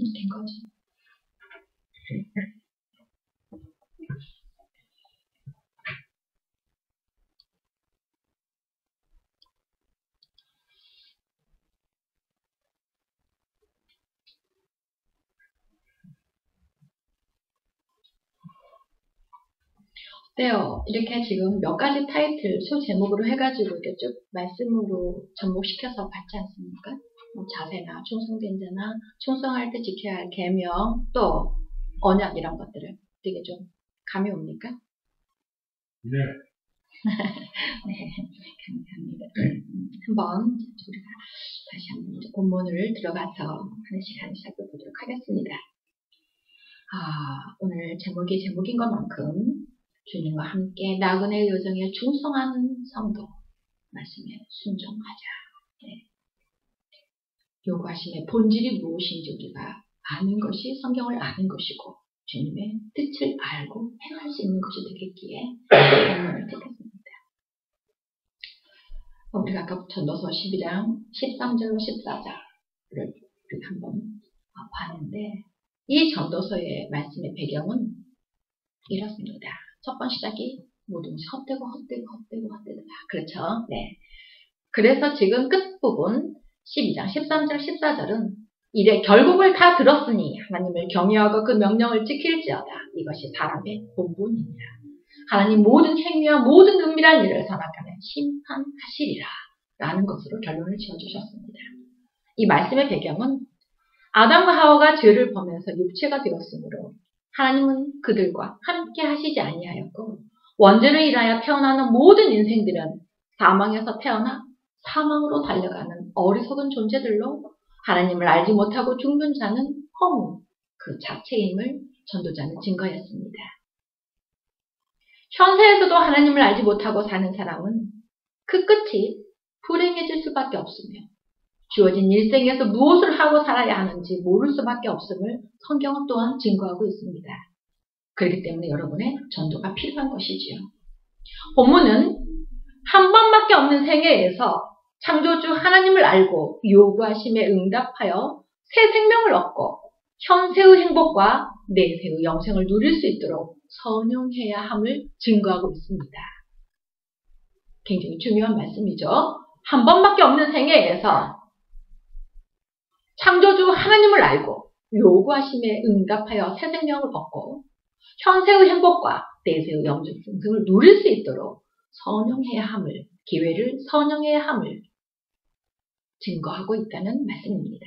된 거죠. 어때요? 이렇게 지금 몇 가지 타이틀, 소제목으로 해가지고 이렇게 쭉 말씀으로 접목시켜서 봤지 않습니까? 뭐 자세나 충성된 자나 충성할 때 지켜야 할 계명, 또 언약 이런 것들을 되게 좀 감이 옵니까? 네. 네, 감사합니다. 한번 우리가 다시 한번 본문을 들어가서 하나씩 살펴보도록 하겠습니다. 오늘 제목인 것만큼 주님과 함께 나그네 여정에 충성하는 성도 말씀에 순종하자. 네. 요구하심의 본질이 무엇인지 우리가 아는 것이 성경을 아는 것이고 주님의 뜻을 알고 행할 수 있는 것이 되겠기에 본문을 택했습니다. 우리가 아까 전도서 12장 13절로 14절을 우리가 한번 봤는데 이 전도서의 말씀의 배경은 이렇습니다. 첫 번 시작이 모든 것이 헛되고 그렇죠? 네. 그래서 지금 끝부분 12장 13절 14절은 이래 결국을 다 들었으니 하나님을 경외하고 그 명령을 지킬지어다. 이것이 사람의 본분이니라. 하나님 모든 행위와 모든 은밀한 일을 선악하면 심판하시리라 라는 것으로 결론을 지어주셨습니다. 이 말씀의 배경은 아담과 하와가 죄를 범해서 육체가 되었으므로 하나님은 그들과 함께 하시지 아니하였고 원죄를 인하여 태어나는 모든 인생들은 사망에서 태어나 사망으로 달려가는 어리석은 존재들로 하나님을 알지 못하고 죽는 자는 허무 그 자체임을 전도자는 증거했습니다. 현세에서도 하나님을 알지 못하고 사는 사람은 그 끝이 불행해질 수밖에 없으며 주어진 일생에서 무엇을 하고 살아야 하는지 모를 수밖에 없음을 성경은 또한 증거하고 있습니다. 그렇기 때문에 여러분의 전도가 필요한 것이지요. 본문은 한 번밖에 없는 생애에서 창조주 하나님을 알고 요구하심에 응답하여 새 생명을 얻고 현세의 행복과 내세의 영생을 누릴 수 있도록 선용해야 함을 증거하고 있습니다. 굉장히 중요한 말씀이죠. 한 번밖에 없는 생애에서 창조주 하나님을 알고 요구하심에 응답하여 새 생명을 얻고 현세의 행복과 내세의 영생을 누릴 수 있도록 선용해야 함을, 기회를 선용해야 함을 증거하고 있다는 말씀입니다.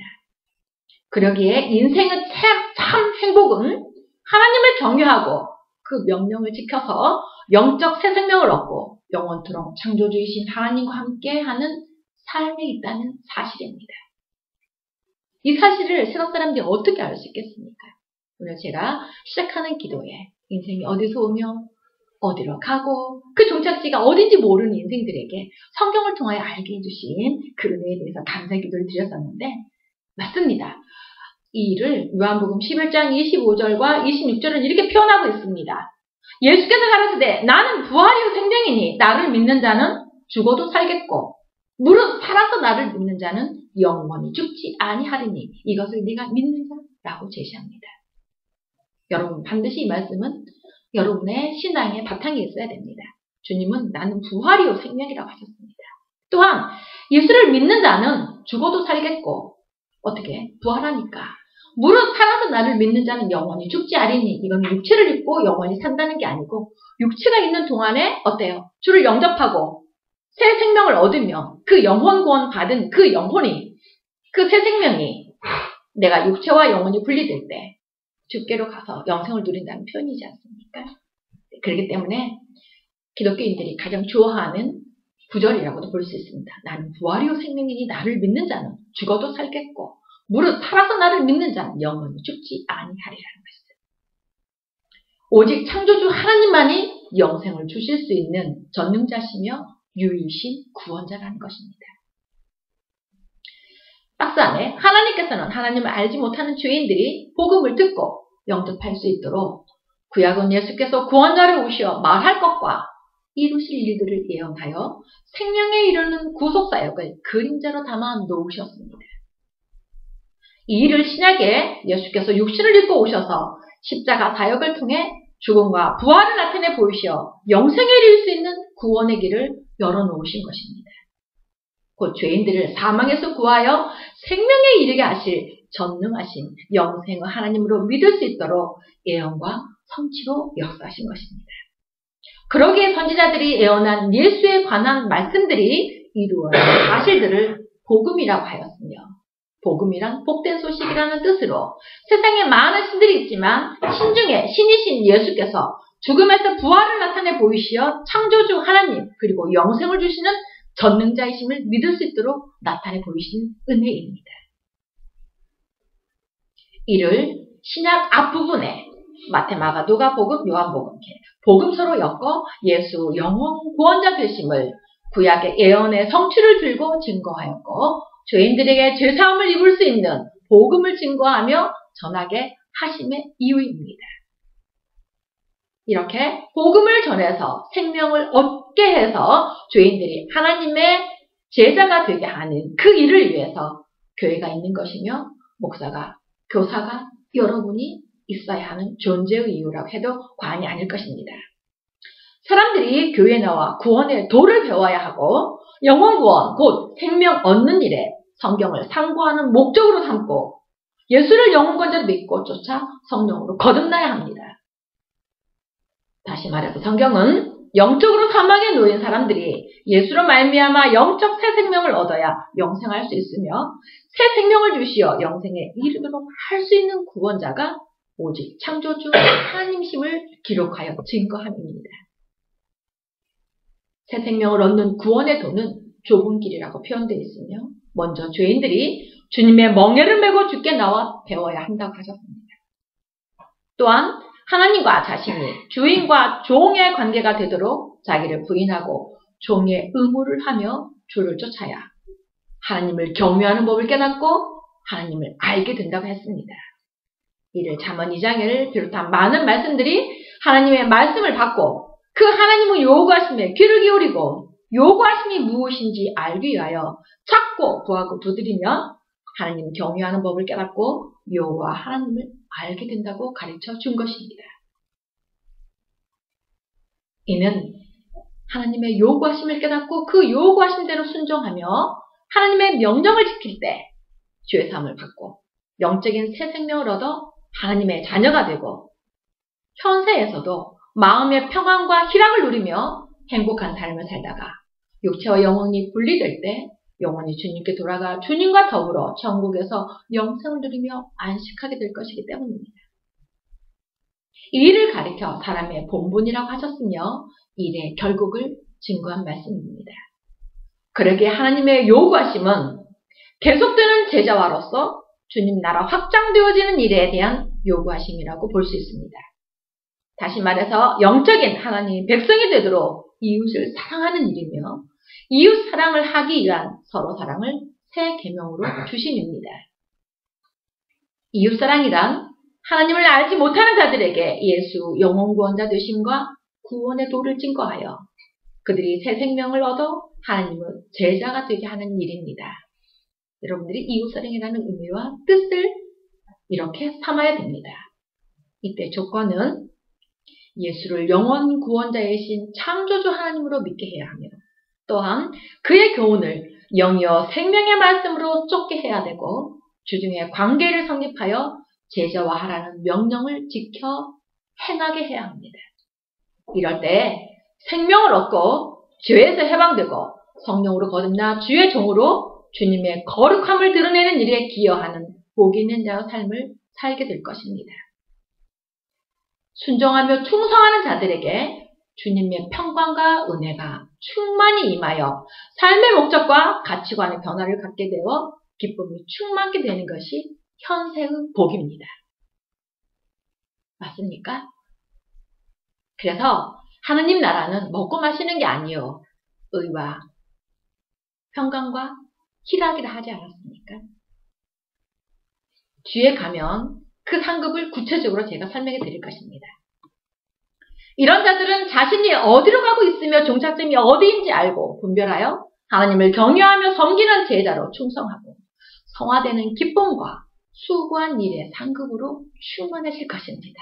그러기에 인생의 참 행복은 하나님을 경외하고 그 명령을 지켜서 영적 새 생명을 얻고 영원토록 창조주이신 하나님과 함께하는 삶에 있다는 사실입니다. 이 사실을 세상 사람들이 어떻게 알 수 있겠습니까? 오늘 제가 시작하는 기도에 인생이 어디서 오며 어디로 가고 그 종착지가 어딘지 모르는 인생들에게 성경을 통하여 알게 해주신 그 은혜에 대해서 감사 기도를 드렸었는데 맞습니다. 이 일을 요한복음 11장 25절과 26절은 이렇게 표현하고 있습니다. 예수께서 가라사대 나는 부활이요 생명이니 나를 믿는 자는 죽어도 살겠고 무릇 살아서 나를 믿는 자는 영원히 죽지 아니하리니 이것을 네가 믿느냐라고 제시합니다. 여러분 반드시 이 말씀은 여러분의 신앙의 바탕에 있어야 됩니다. 주님은 나는 부활이요 생명이라고 하셨습니다. 또한 예수를 믿는 자는 죽어도 살겠고 어떻게? 부활하니까 무릇 살아서 나를 믿는 자는 영원히 죽지 아니니 이건 육체를 입고 영원히 산다는 게 아니고 육체가 있는 동안에 어때요? 주를 영접하고 새 생명을 얻으며 그 영혼 구원 받은 그 영혼이 그 새 생명이 내가 육체와 영혼이 분리될 때 주께로 가서 영생을 누린다는 표현이지 않습니까? 그렇기 때문에 기독교인들이 가장 좋아하는 구절이라고도 볼 수 있습니다. 나는 부활이요 생명이니 나를 믿는 자는 죽어도 살겠고 무릇 살아서 나를 믿는 자는 영원히 죽지 아니하리라는 말씀. 오직 창조주 하나님만이 영생을 주실 수 있는 전능자시며 유일신 구원자라는 것입니다. 박스 안에 하나님께서는 하나님을 알지 못하는 죄인들이 복음을 듣고 영접할 수 있도록 구약은 예수께서 구원자를 오시어 말할 것과 이루실 일들을 예언하여 생명에 이르는 구속사역을 그림자로 담아 놓으셨습니다. 이 일을 신약에 예수께서 육신을 입고 오셔서 십자가 사역을 통해 죽음과 부활을 나타내 보이시어 영생에 이를 수 있는 구원의 길을 열어놓으신 것입니다. 곧 죄인들을 사망에서 구하여 생명에 이르게 하실 전능하신 영생의 하나님으로 믿을 수 있도록 예언과 성취로 역사하신 것입니다. 그러기에 선지자들이 예언한 예수에 관한 말씀들이 이루어진 사실들을 복음이라고 하였으며, 복음이란 복된 소식이라는 뜻으로 세상에 많은 신들이 있지만 신중에 신이신 예수께서 죽음에서 부활을 나타내 보이시어 창조주 하나님 그리고 영생을 주시는 전능자이심을 믿을 수 있도록 나타내 보이신 은혜입니다. 이를 신약 앞부분에 마태, 마가, 누가 복음, 요한복음 복음서로 엮어 예수 영원 구원자 되심을 구약의 예언의 성취를 들고 증거하였고 죄인들에게 죄사함을 입을 수 있는 복음을 증거하며 전하게 하심의 이유입니다. 이렇게 복음을 전해서 생명을 얻게 해서 죄인들이 하나님의 제자가 되게 하는 그 일을 위해서 교회가 있는 것이며 목사가, 교사가 여러분이 있어야 하는 존재의 이유라고 해도 과언이 아닐 것입니다. 사람들이 교회에 나와 구원의 도를 배워야 하고 영혼구원, 곧 생명 얻는 일에 성경을 상고하는 목적으로 삼고 예수를 영혼구원자로 믿고 쫓아 성령으로 거듭나야 합니다. 다시 말해서 성경은 영적으로 사망에 놓인 사람들이 예수로 말미암아 영적 새 생명을 얻어야 영생할 수 있으며 새 생명을 주시어 영생에 이르도록 할 수 있는 구원자가 오직 창조주 하나님심을 기록하여 증거함입니다. 새 생명을 얻는 구원의 도는 좁은 길이라고 표현되어 있으며 먼저 죄인들이 주님의 멍에를 메고 주께 나와 배워야 한다고 하셨습니다. 또한 하나님과 자신이 주인과 종의 관계가 되도록 자기를 부인하고 종의 의무를 하며 주를 쫓아야 하나님을 경외하는 법을 깨닫고 하나님을 알게 된다고 했습니다. 이를 잠언 2장을 비롯한 많은 말씀들이 하나님의 말씀을 받고 그 하나님의 요구하심에 귀를 기울이고 요구하심이 무엇인지 알기 위하여 찾고 구하고 두드리며 하나님 경외하는 법을 깨닫고 여호와 하나님을 알게 된다고 가르쳐 준 것입니다. 이는 하나님의 요구하심을 깨닫고 그 요구하심대로 순종하며 하나님의 명령을 지킬 때 죄사함을 받고 영적인 새 생명을 얻어 하나님의 자녀가 되고 현세에서도 마음의 평안과 희락을 누리며 행복한 삶을 살다가 육체와 영혼이 분리될 때 영혼이 주님께 돌아가 주님과 더불어 천국에서 영생을 누리며 안식하게 될 것이기 때문입니다. 이 일을 가리켜 사람의 본분이라고 하셨으며 일의 결국을 증거한 말씀입니다. 그러기에 하나님의 요구하심은 계속되는 제자와로서 주님 나라 확장되어지는 일에 대한 요구하심이라고 볼 수 있습니다. 다시 말해서 영적인 하나님 백성이 되도록 이웃을 사랑하는 일이며 이웃 사랑을 하기 위한 서로 사랑을 새 계명으로 주심입니다. 이웃 사랑이란 하나님을 알지 못하는 자들에게 예수 영혼구원자 되심과 구원의 도를 증거하여 그들이 새 생명을 얻어 하나님의 제자가 되게 하는 일입니다. 여러분들이 이웃 사랑이라는 의미와 뜻을 이렇게 삼아야 됩니다. 이때 조건은 예수를 영원 구원자이신 창조주 하나님으로 믿게 해야 하며 또한 그의 교훈을 영이여 생명의 말씀으로 쫓게 해야 되고 주중에 관계를 성립하여 제자와 하라는 명령을 지켜 행하게 해야 합니다. 이럴 때 생명을 얻고 죄에서 해방되고 성령으로 거듭나 주의 종으로 주님의 거룩함을 드러내는 일에 기여하는 복이 있는 자의 삶을 살게 될 것입니다. 순종하며 충성하는 자들에게 주님의 평강과 은혜가 충만히 임하여 삶의 목적과 가치관의 변화를 갖게 되어 기쁨이 충만하게 되는 것이 현세의 복입니다. 맞습니까? 그래서 하느님 나라는 먹고 마시는 게 아니요 의와 평강과 희락이라 하지 않았습니까? 뒤에 가면 그 상급을 구체적으로 제가 설명해 드릴 것입니다. 이런 자들은 자신이 어디로 가고 있으며 종착점이 어디인지 알고 분별하여 하나님을 경외하며 섬기는 제자로 충성하고 성화되는 기쁨과 수고한 일의 상급으로 충만해질 것입니다.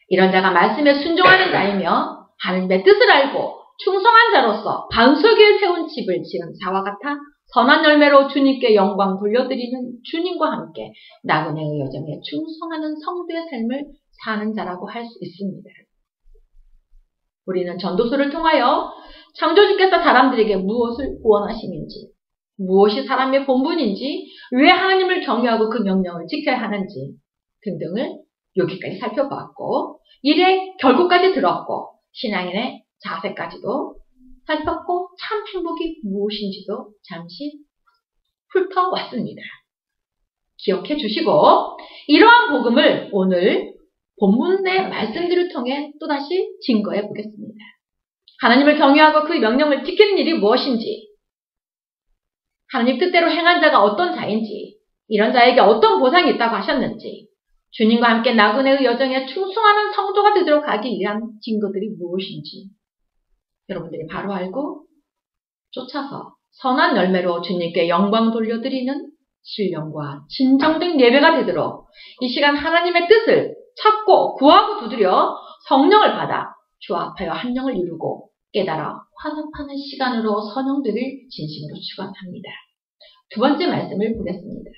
이런 자가 말씀에 순종하는 자이며 하나님의 뜻을 알고 충성한 자로서 반석 위에 세운 집을 지은 자와 같아 선한 열매로 주님께 영광 돌려드리는 주님과 함께 나그네의 여정에 충성하는 성도의 삶을 사는 자라고 할 수 있습니다. 우리는 전도서를 통하여 창조주께서 사람들에게 무엇을 원하심인지, 무엇이 사람의 본분인지, 왜 하나님을 경외하고 그 명령을 지켜야 하는지 등등을 여기까지 살펴보았고, 일의 결국까지 들었고, 신앙인의 자세까지도 살폈고, 참 행복이 무엇인지도 잠시 훑어왔습니다. 기억해 주시고, 이러한 복음을 오늘 본문의 말씀들을 통해 또다시 증거해 보겠습니다. 하나님을 경외하고 그 명령을 지키는 일이 무엇인지, 하나님 뜻대로 행한 자가 어떤 자인지, 이런 자에게 어떤 보상이 있다고 하셨는지, 주님과 함께 나그네의 여정에 충성하는 성도가 되도록 하기 위한 증거들이 무엇인지 여러분들이 바로 알고 쫓아서 선한 열매로 주님께 영광 돌려드리는 신령과 진정된 예배가 되도록 이 시간 하나님의 뜻을 찾고 구하고 두드려 성령을 받아 주와 합하여 한영을 이루고 깨달아 화답하는 시간으로 선용되길 진심으로 축원합니다. 두 번째 말씀을 보겠습니다.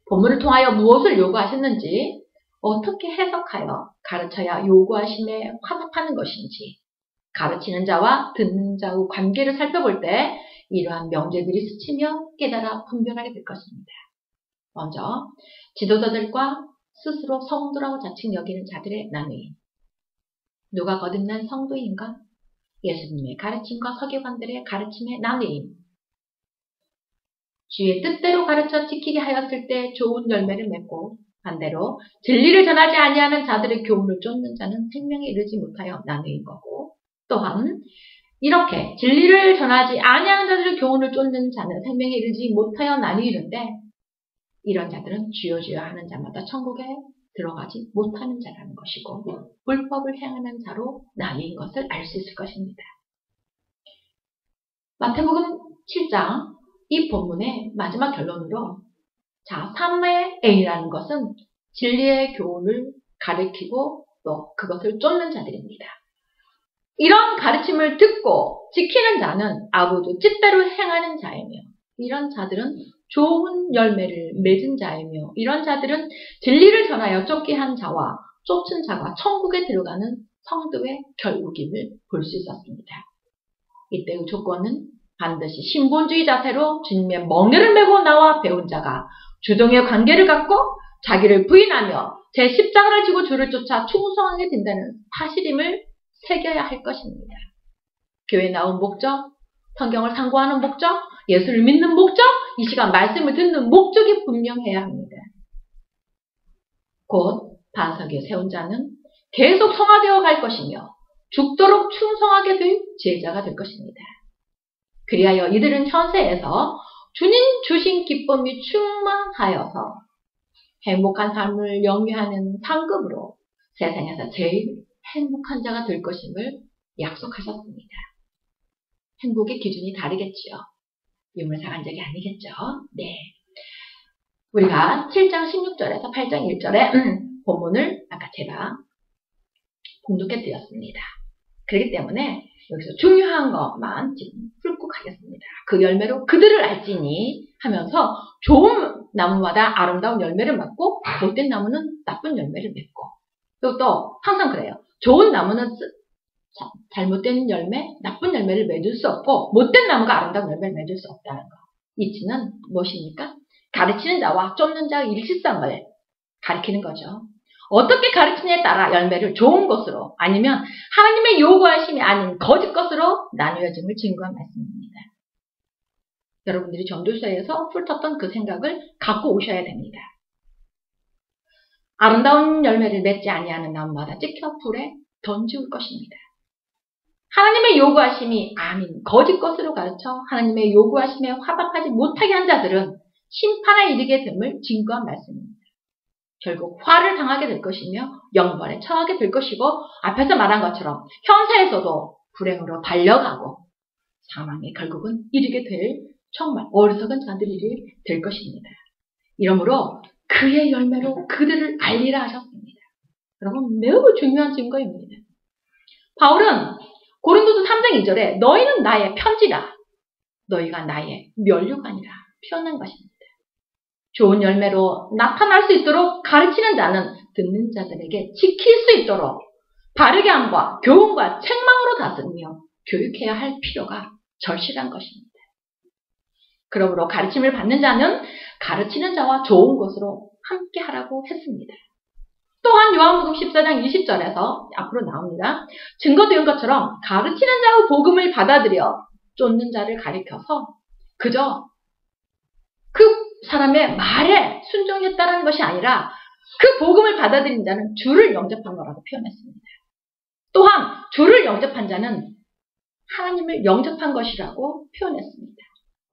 본문을 통하여 무엇을 요구하셨는지, 어떻게 해석하여 가르쳐야 요구하심에 화답하는 것인지, 가르치는 자와 듣는 자의 관계를 살펴볼 때 이러한 명제들이 스치며 깨달아 분별하게 될 것입니다. 먼저 지도자들과 스스로 성도라고 자칭 여기는 자들의 나누임. 누가 거듭난 성도인가? 예수님의 가르침과 서기관들의 가르침의 나누임. 주의 뜻대로 가르쳐 지키게 하였을 때 좋은 열매를 맺고, 반대로 진리를 전하지 아니하는 자들의 교훈을 쫓는 자는 생명에 이르지 못하여 나누인 거고, 또한 이렇게 진리를 전하지 아니하는 자들의 교훈을 쫓는 자는 생명에 이르지 못하여 나누이는데, 이런 자들은 주여 주여 하는 자마다 천국에 들어가지 못하는 자라는 것이고, 불법을 행하는 자로 나뉘인 것을 알 수 있을 것입니다. 마태복음 7장 이 본문의 마지막 결론으로, 자, 3의 A라는 것은 진리의 교훈을 가르치고 또 그것을 쫓는 자들입니다. 이런 가르침을 듣고 지키는 자는 아버지 뜻대로 행하는 자이며, 이런 자들은 좋은 열매를 맺은 자이며, 이런 자들은 진리를 전하여 쫓게 한 자와 쫓은 자가 천국에 들어가는 성도의 결국임을 볼 수 있었습니다. 이때의 조건은 반드시 신본주의 자세로 주님의 멍에를 메고 나와 배운 자가 주동의 관계를 갖고 자기를 부인하며 제 십자가를 지고 주를 쫓아 충성하게 된다는 사실임을 새겨야 할 것입니다. 교회에 나온 목적, 성경을 상고하는 목적, 예수를 믿는 목적, 이 시간 말씀을 듣는 목적이 분명해야 합니다. 곧 반석 위에 세운 자는 계속 성화되어 갈 것이며 죽도록 충성하게 될 제자가 될 것입니다. 그리하여 이들은 현세에서 주님 주신 기쁨이 충만하여서 행복한 삶을 영위하는 상급으로 세상에서 제일 행복한 자가 될 것임을 약속하셨습니다. 행복의 기준이 다르겠지요. 유물사간적이 아니겠죠. 네. 우리가 7장 16절에서 8장 1절에 본문을 아까 제가 공독해 드렸습니다. 그렇기 때문에 여기서 중요한 것만 지금 훑고 가겠습니다. 그 열매로 그들을 알지니 하면서 좋은 나무마다 아름다운 열매를 맺고 못된 나무는 나쁜 열매를 맺고, 그리고 또 항상 그래요. 좋은 나무는 잘못된 열매, 나쁜 열매를 맺을 수 없고, 못된 나무가 아름다운 열매를 맺을 수 없다는 거. 이치는 무엇입니까? 가르치는 자와 쫓는 자의 일치성을 가리키는 거죠. 어떻게 가르치느냐에 따라 열매를 좋은 것으로 아니면 하나님의 요구하심이 아닌 거짓 것으로 나누어짐을 증거한 말씀입니다. 여러분들이 전도서에서 훑었던 그 생각을 갖고 오셔야 됩니다. 아름다운 열매를 맺지 아니하는 나무마다 찍혀 불에 던지울 것입니다. 하나님의 요구하심이 아닌 거짓 것으로 가르쳐 하나님의 요구하심에 화답하지 못하게 한 자들은 심판에 이르게 됨을 증거한 말씀입니다. 결국 화를 당하게 될 것이며 영벌에 처하게 될 것이고, 앞에서 말한 것처럼 현세에서도 불행으로 달려가고 사망에 결국은 이르게 될 정말 어리석은 자들이 될 것입니다. 이러므로 그의 열매로 그들을 알리라 하셨습니다. 여러분, 매우 중요한 증거입니다. 바울은 고린도서 3장 2절에 너희는 나의 편지라, 너희가 나의 면류관이라 표현한 것입니다. 좋은 열매로 나타날 수 있도록 가르치는 자는 듣는 자들에게 지킬 수 있도록 바르게 함과 교훈과 책망으로 다스리며 교육해야 할 필요가 절실한 것입니다. 그러므로 가르침을 받는 자는 가르치는 자와 좋은 것으로 함께 하라고 했습니다. 또한 요한복음 14장 20절에서 앞으로 나옵니다. 증거되는 것처럼 가르치는 자의 복음을 받아들여 쫓는 자를 가리켜서 그저 그 사람의 말에 순종했다는 것이 아니라 그 복음을 받아들인 자는 주를 영접한 거라고 표현했습니다. 또한 주를 영접한 자는 하나님을 영접한 것이라고 표현했습니다.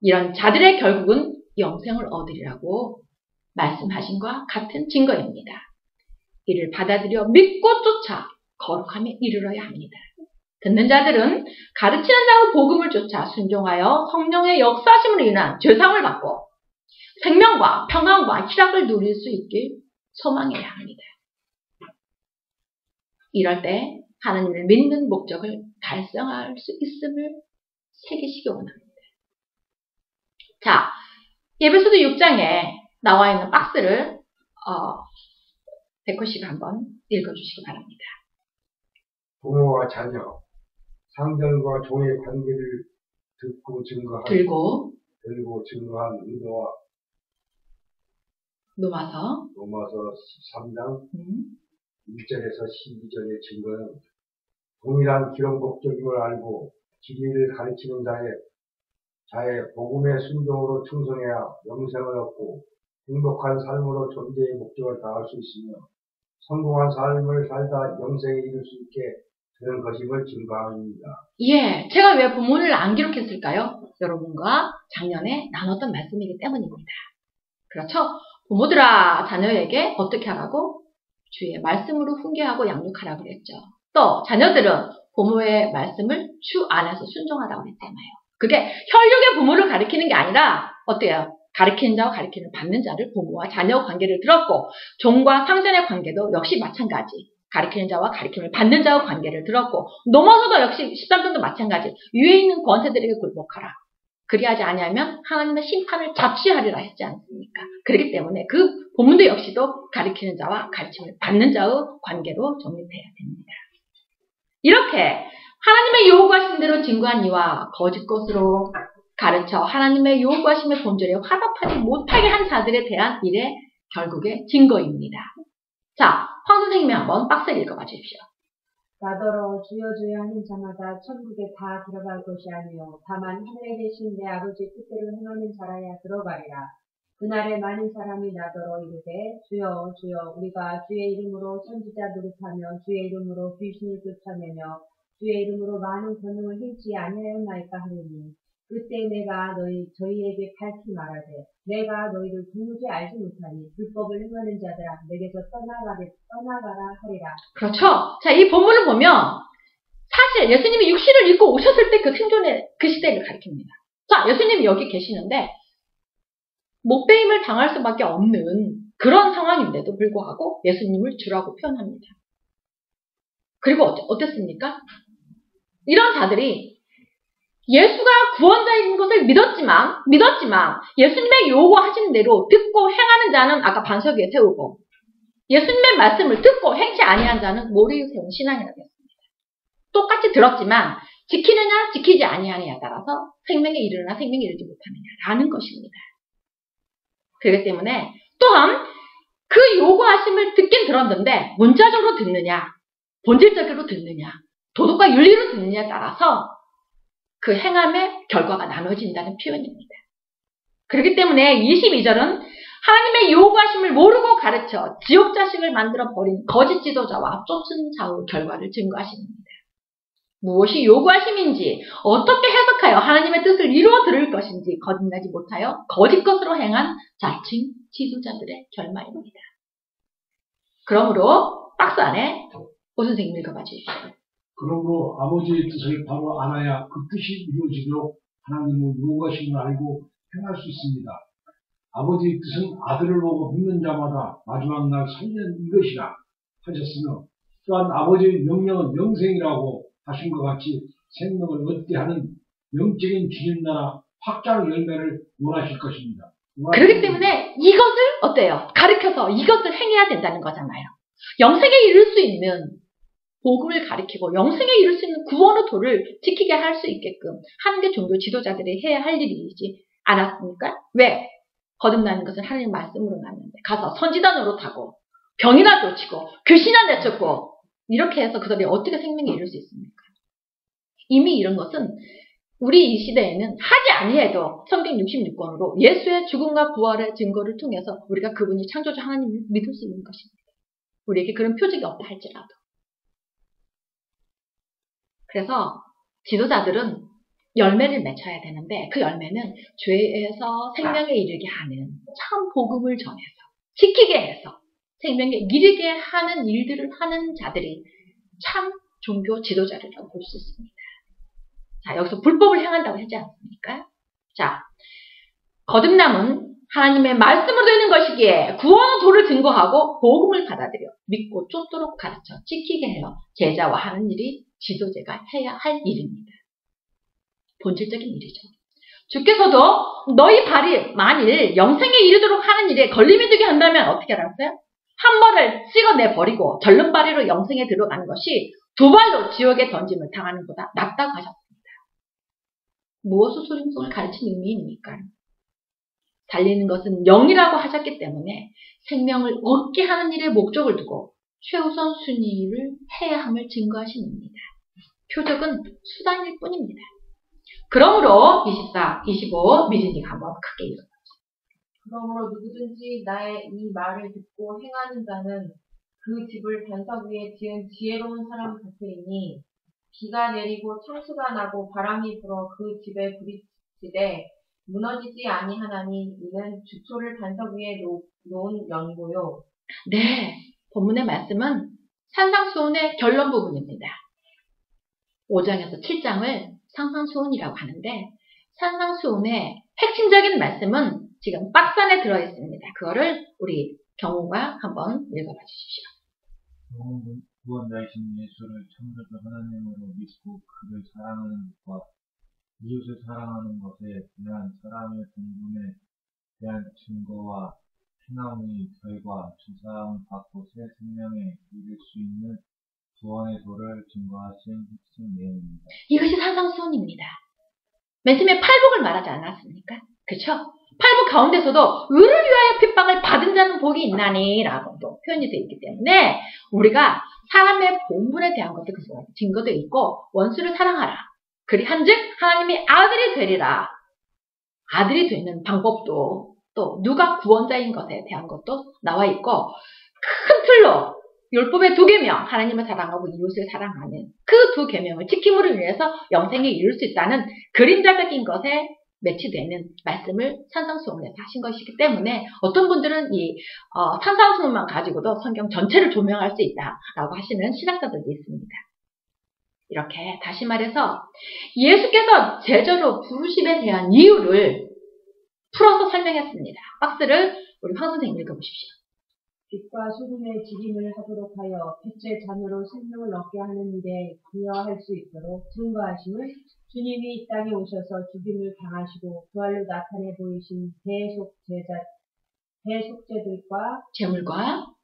이런 자들의 결국은 영생을 얻으리라고 말씀하신 것과 같은 증거입니다. 이를 받아들여 믿고 쫓아 거룩함에 이르러야 합니다. 듣는 자들은 가르치는 자의 복음을 쫓아 순종하여 성령의 역사심으로 인한 죄사함을 받고 생명과 평안과 희락을 누릴 수 있길 소망해야 합니다. 이럴 때 하나님을 믿는 목적을 달성할 수 있음을 새기시기 원합니다. 자, 에베소서 6장에 나와 있는 박스를 백호 씨가 한번 읽어주시기 바랍니다. 부모와 자녀, 상전과 종의 관계를 듣고 증거한 들고 증거한 의도와 로마서 13장 1절에서 12절의 증거는 동일한 기록 목적임을 알고 진리를 가르치는 자의 복음의 순종으로 충성해야 영생을 얻고 행복한 삶으로 존재의 목적을 다할 수 있으며 성공한 삶을 살다 영생에 이를 수 있게 되는 것임을 증거합니다. 예, 제가 왜 본문을 안 기록했을까요? 여러분과 작년에 나눴던 말씀이기 때문입니다. 그렇죠? 부모들아 자녀에게 어떻게 하라고? 주의 말씀으로 훈계하고 양육하라고 그랬죠. 또 자녀들은 부모의 말씀을 주 안에서 순종하라고 그랬잖아요. 그게 혈육의 부모를 가리키는 게 아니라 어때요? 가르치는 자와 가르치는 받는 자를 부모와 자녀 관계를 들었고 종과 상전의 관계도 역시 마찬가지. 가르치는 자와 가르침을 받는 자와 관계를 들었고 넘어서도 역시 13장도 마찬가지. 위에 있는 권세들에게 굴복하라. 그리하지 아니하면 하나님의 심판을 잡시하리라 했지 않습니까? 그렇기 때문에 그 본문도 역시도 가르치는 자와 가르침을 받는 자의 관계로 정립해야 됩니다. 이렇게 하나님의 요구하신 대로 증거한 이와 거짓 것으로 가르쳐 하나님의 요구하심의 본절에 화답하지 못하게 한 자들에 대한 일의 결국의 증거입니다. 자, 황 선생님이 한번 박스를 읽어봐 주십시오. 나더러 주여 주여 하는 자마다 천국에 다 들어갈 것이 아니요 다만 하늘에 계신 내 아버지 뜻대로 행하는 자라야 들어가리라. 그날에 많은 사람이 나더러 이르되 주여 주여 우리가 주의 이름으로 선지자 노릇하며 주의 이름으로 귀신을 쫓아내며 주의 이름으로 많은 권능을 행치 아니하였나이까 하리니 그때 내가 저희에게 밝히 말하되 내가 너희를 도무지 알지 못하니 불법을 행하는 자들아 내게서 떠나가라 하리라. 그렇죠. 자, 이 본문을 보면 사실 예수님이 육신을 입고 오셨을 때 그 생존의 그 시대를 가리킵니다. 자, 예수님이 여기 계시는데 목배임을 당할 수밖에 없는 그런 상황인데도 불구하고 예수님을 주라고 표현합니다. 그리고 어땠습니까? 이런 자들이 예수가 구원자인 것을 믿었지만 예수님의 요구하신 대로 듣고 행하는 자는 아까 반석 위에 세우고 예수님의 말씀을 듣고 행치 아니한 자는 모래 위에 세운 신앙이라고 했습니다. 똑같이 들었지만 지키느냐 지키지 아니하느냐에 따라서 생명에 이르나 생명에 이르지 못하느냐라는 것입니다. 그렇기 때문에 또한 그 요구하심을 듣긴 들었는데 문자적으로 듣느냐 본질적으로 듣느냐 도덕과 윤리로 듣느냐에 따라서 그 행함의 결과가 나눠진다는 표현입니다. 그렇기 때문에 22절은 하나님의 요구하심을 모르고 가르쳐 지옥 자식을 만들어 버린 거짓 지도자와 쫓은 자의 결과를 증거하십니다. 무엇이 요구하심인지 어떻게 해석하여 하나님의 뜻을 이루어 들을 것인지 거듭나지 못하여 거짓 것으로 행한 자칭 지도자들의 결말입니다. 그러므로 박스 안에 오 선생님 읽어봐 주십시오. 그러므로 아버지의 뜻을 바로 알아야 그 뜻이 이루어지도록 하나님은 요구하심을 알고 행할 수 있습니다. 아버지의 뜻은 아들을 보고 믿는 자마다 마지막 날 살리는 이것이라 하셨으며 또한 아버지의 명령은 영생이라고 하신 것 같이 생명을 얻게 하는 영적인 주님 나라 확장 열매를 원하실 것입니다. 그렇기 때문에 이것을 어때요? 가르쳐서 이것을 행해야 된다는 거잖아요. 영생에 이를 수 있는 복음을 가르치고 영생에 이를 수 있는 구원의 도를 지키게 할 수 있게끔 하는 게 종교 지도자들이 해야 할 일이지 않았습니까? 왜? 거듭나는 것은 하나님 말씀으로 났는데 가서 선지자 노릇하고 병이나 고치고 귀신이나 내쫓고 이렇게 해서 그들이 어떻게 생명에 이룰 수 있습니까? 이미 이런 것은 우리 이 시대에는 하지 아니해도 성경 66권으로 예수의 죽음과 부활의 증거를 통해서 우리가 그분이 창조주 하나님을 믿을 수 있는 것입니다. 우리에게 그런 표적이 없다 할지라도. 그래서 지도자들은 열매를 맺어야 되는데 그 열매는 죄에서 생명에 이르게 하는 참 복음을 전해서 지키게 해서 생명에 이르게 하는 일들을 하는 자들이 참 종교 지도자라고 볼 수 있습니다. 자, 여기서 불법을 행한다고 하지 않습니까? 자, 거듭남은 하나님의 말씀으로 되는 것이기에 구원의 도를 증거하고 복음을 받아들여 믿고 쫓도록 가르쳐 지키게 해요. 제자와 하는 일이 지도자가 해야 할 일입니다. 본질적인 일이죠. 주께서도 너희 발이 만일 영생에 이르도록 하는 일에 걸림이 되게 한다면 어떻게 하라고요? 한 발을 찍어내버리고 절름발이로 영생에 들어가는 것이 두 발로 지옥에 던짐을 당하는 것보다 낫다고 하셨습니다. 무엇을 소중성을 가르치는 의미입니까? 달리는 것은 영이라고 하셨기 때문에 생명을 얻게 하는 일에 목적을 두고 최우선 순위를 해야 함을 증거하신 겁니다. 표적은 수단일 뿐입니다. 그러므로 24, 25 미진이가 한번 크게 읽어요. 그러므로 누구든지 나의 이 말을 듣고 행하는 자는 그 집을 반석 위에 지은 지혜로운 사람 같으니 비가 내리고 창수가 나고 바람이 불어 그 집에 부딪히되 무너지지 아니하나니 이는 주초를 반석 위에 놓은 연고요. 네, 본문의 말씀은 산상수훈의 결론 부분입니다. 5장에서 7장을 산상수훈이라고 하는데 산상수훈의 핵심적인 말씀은 지금 박스 안에 들어있습니다. 그거를 우리 경우가 한번 읽어봐 주십시오. 구원자이신 예수를 창조주 하나님으로 믿고 그를 사랑하는 것과 이웃을 사랑하는 것에 대한 사람의 본분에 대한 증거와 행함의 결과 주 사람을 받고 새 생명에 이를 수 있는 구원의 도를 증거하신 핵심 내용입니다. 이것이 산상수훈입니다. 맨 처음에 팔복을 말하지 않았습니까? 그렇죠? 팔복 가운데서도 의를 위하여 핍박을 받은 자는 복이 있나니 라고 또 표현이 되어 있기 때문에 우리가 사람의 본분에 대한 것도 그 증거도 있고 원수를 사랑하라. 그리 한즉 하나님이 아들이 되리라. 아들이 되는 방법도 또 누가 구원자인 것에 대한 것도 나와 있고 큰 틀로 율법의 두 계명 하나님을 사랑하고 이웃을 사랑하는 그 두 계명을 지킴으로 인해서 영생에 이룰 수 있다는 그림자적인 것에 매치되는 말씀을 산상수훈에서 하신 것이기 때문에 어떤 분들은 이 산상수훈만 가지고도 성경 전체를 조명할 수 있다라고 하시는 신학자들도 있습니다. 이렇게 다시 말해서 예수께서 제자로 부르심에 대한 이유를 풀어서 설명했습니다. 박스를 우리 황 선생님 읽어보십시오. 빛과 소금의 직임을 하도록 하여 빛의 자녀로 생명을 얻게 하는 일에 기여할 수 있도록 증거하심을 주님이 이 땅에 오셔서 죽임을 당하시고 부활로 나타내 보이신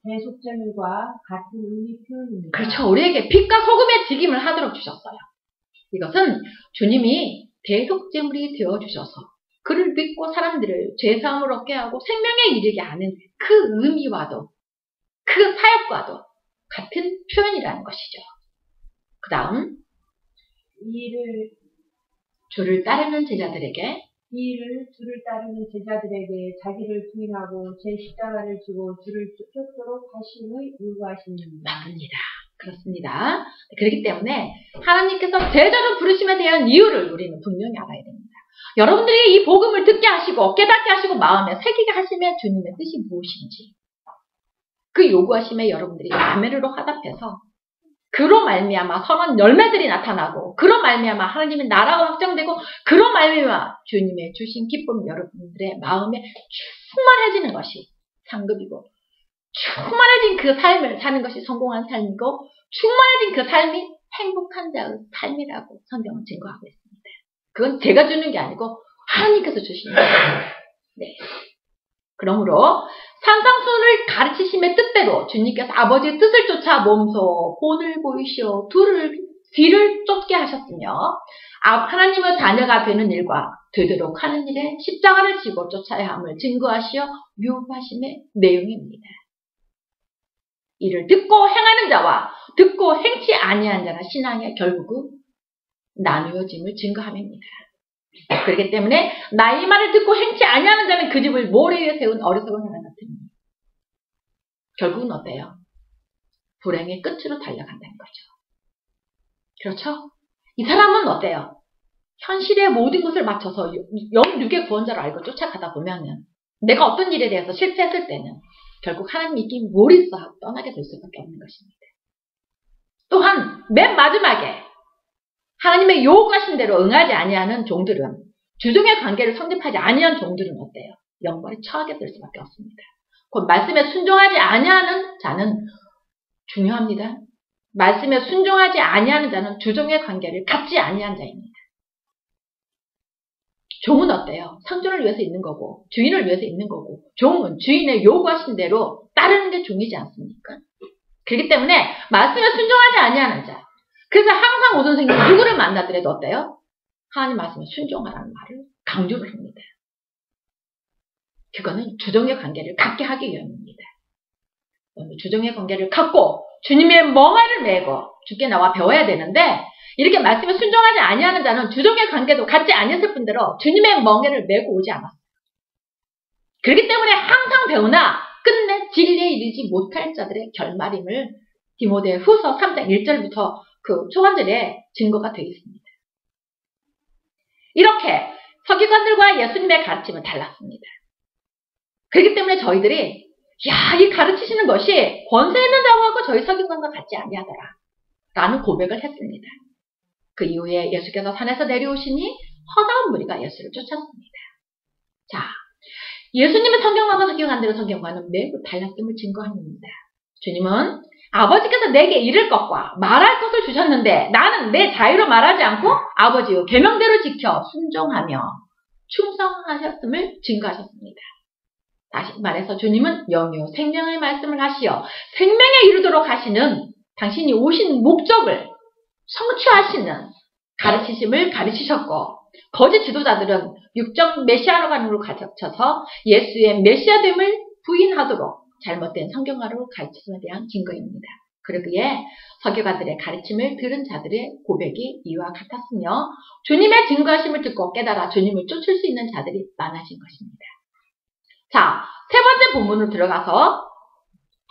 대속죄물과 같은 의미 표현입니다. 그렇죠. 우리에게 빛과 소금의 직임을 하도록 주셨어요. 이것은 주님이 대속죄물이 되어주셔서 그를 믿고 사람들을 죄사함을 얻게 하고 생명에 이르게 하는 그 의미와도 그 사역과도 같은 표현이라는 것이죠. 그 다음 주를 따르는 제자들에게 자기를 부인하고 제 십자가를 지고 주를 쫓도록 하심을 요구하십니다. 맞습니다. 그렇습니다. 그렇기 때문에 하나님께서 제자로 부르심에 대한 이유를 우리는 분명히 알아야 됩니다. 여러분들이 이 복음을 듣게 하시고 깨닫게 하시고 마음에 새기게 하심의 주님의 뜻이 무엇인지 그 요구하심에 여러분들이 아멘으로 화답해서 그로 말미암아 선한 열매들이 나타나고 그로 말미암아 하나님의 나라가 확정되고 그로 말미암아 주님의 주신 기쁨 여러분들의 마음에 충만해지는 것이 상급이고 충만해진 그 삶을 사는 것이 성공한 삶이고 충만해진 그 삶이 행복한 자의 삶이라고 성경은 증거하고 있습니다. 그건 제가 주는 게 아니고 하나님께서 주시는 거예요. 네. 그러므로 산상수훈을 가르치심의 뜻대로 주님께서 아버지의 뜻을 쫓아 몸소 본을 보이시어 뒤를 쫓게 하셨으며 하나님의 자녀가 되는 일과 되도록 하는 일에 십자가를 지고 쫓아야 함을 증거하시어 유업하심의 내용입니다. 이를 듣고 행하는 자와 듣고 행치 아니한 자가 신앙의 결국은 나누어짐을 증거함입니다. 그렇기 때문에 나의 말을 듣고 행치 아니하는 자는 그 집을 모래 위에 세운 어리석은 사람 같으니 결국은 어때요? 불행의 끝으로 달려간다는 거죠. 그렇죠? 이 사람은 어때요? 현실의 모든 것을 맞춰서 영육의 구원자로 알고 쫓아가다 보면은 내가 어떤 일에 대해서 실패했을 때는 결국 하나님 믿기 모르겠어 하고 떠나게 될 수밖에 없는 것입니다. 또한 맨 마지막에 하나님의 요구하신 대로 응하지 아니하는 종들은 주종의 관계를 성립하지 아니한 종들은 어때요? 영벌에 처하게 될 수밖에 없습니다. 곧 말씀에 순종하지 아니하는 자는 중요합니다. 말씀에 순종하지 아니하는 자는 주종의 관계를 갖지 아니한 자입니다. 종은 어때요? 상존을 위해서 있는 거고 주인을 위해서 있는 거고 종은 주인의 요구하신 대로 따르는 게 종이지 않습니까? 그렇기 때문에 말씀에 순종하지 아니하는 자. 그래서 항상 오선 생님 누구를 만나더라도 어때요? 하나님 말씀에 순종하라는 말을 강조를 합니다. 그거는 주종의 관계를 갖게 하기 위함입니다. 주종의 관계를 갖고 주님의 멍에를 메고 주께 나와 배워야 되는데 이렇게 말씀에 순종하지 아니하는 자는 주종의 관계도 갖지 아니했을 뿐더러 주님의 멍에를 메고 오지 않았어요. 그렇기 때문에 항상 배우나 끝내 진리에 이르지 못할 자들의 결말임을 디모데 후서 3장 1절부터 그 초반절에 증거가 되어 있습니다. 이렇게 서기관들과 예수님의 가르침은 달랐습니다. 그렇기 때문에 저희들이 이 가르치시는 것이 권세 있는 자하고 저희 서기관과 같지 아니하더라 라는 고백을 했습니다. 그 이후에 예수께서 산에서 내려오시니 허다한 무리가 예수를 쫓았습니다. 자, 예수님의 성경과가 서기관들의 성경과는 매우 달랐음을 증거합니다. 주님은 아버지께서 내게 이를 것과 말할 것을 주셨는데 나는 내 자유로 말하지 않고 아버지의 계명대로 지켜 순종하며 충성하셨음을 증거하셨습니다. 다시 말해서 주님은 영이요 생명의 말씀을 하시어 생명에 이르도록 하시는 당신이 오신 목적을 성취하시는 가르치심을 가르치셨고 거짓 지도자들은 육적 메시아로 가는 걸 가르쳐서 예수의 메시아됨을 부인하도록 잘못된 성경화로 가르침에 대한 증거입니다. 그러기에 서기관들의 가르침을 들은 자들의 고백이 이와 같았으며 주님의 증거하심을 듣고 깨달아 주님을 쫓을 수 있는 자들이 많아진 것입니다. 자, 세 번째 본문으로 들어가서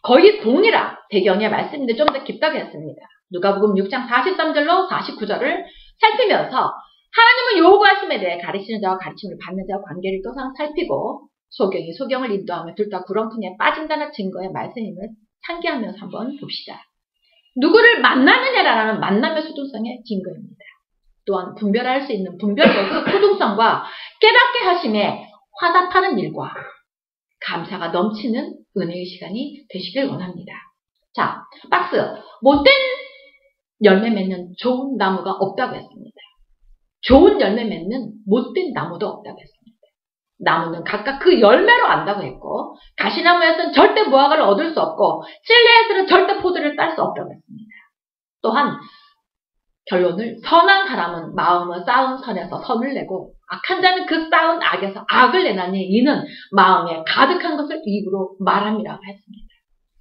거의 동일한 배경의 말씀인데 좀 더 깊다고 했습니다. 누가복음 6장 43절로 49절을 살피면서 하나님은 요구하심에 대해 가르치는 자와 가르침을 받는 자와 관계를 또한 살피고 소경이 소경을 인도하며 둘 다 구렁텅이에 빠진다는 증거의 말씀임을 상기하면서 한번 봅시다. 누구를 만나느냐라는 만남의 소중성의 증거입니다. 또한 분별할 수 있는 분별력의 소중성과 깨닫게 하심에 화답하는 일과 감사가 넘치는 은혜의 시간이 되시길 원합니다. 자, 박스. 못된 열매 맺는 좋은 나무가 없다고 했습니다. 좋은 열매 맺는 못된 나무도 없다고 했습니다. 나무는 각각 그 열매로 안다고 했고 가시나무에서는 절대 무화과를 얻을 수 없고 찔레에서는 절대 포도를 딸 수 없다고 했습니다. 또한 결론을 선한 사람은 마음을 쌓은 선에서 선을 내고 악한 자는 그 쌓은 악에서 악을 내나니 이는 마음에 가득한 것을 입으로 말함이라고 했습니다.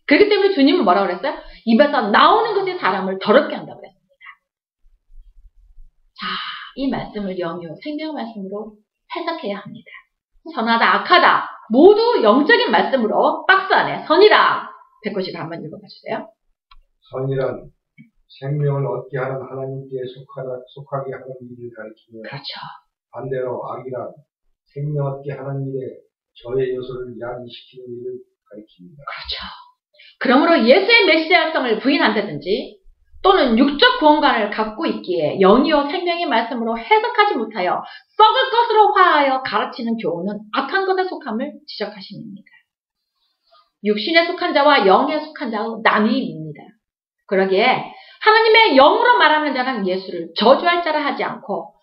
그렇기 때문에 주님은 뭐라고 그랬어요? 입에서 나오는 것이 사람을 더럽게 한다고 그랬습니다. 자, 이 말씀을 영유 생명 말씀으로 해석해야 합니다. 선하다, 악하다 모두 영적인 말씀으로 박스 안에 선이라 백호씨가 한번 읽어봐 주세요. 선이란 생명을 얻게 하는 하나님께 속하게 하는 일을 가리키며 그렇죠. 반대로 악이란 생명 얻게 하는 일에 저의 요소를 야기시키는 일을 가리킵니다. 그렇죠. 그러므로 예수의 메시아성을 부인한다든지 또는 육적 구원관을 갖고 있기에 영이요 생명의 말씀으로 해석하지 못하여 썩을 것으로 화하여 가르치는 교훈은 악한 것에 속함을 지적하십니다. 육신에 속한 자와 영에 속한 자의 나뉘입니다. 그러기에 하나님의 영으로 말하는 자는 예수를 저주할 자라 하지 않고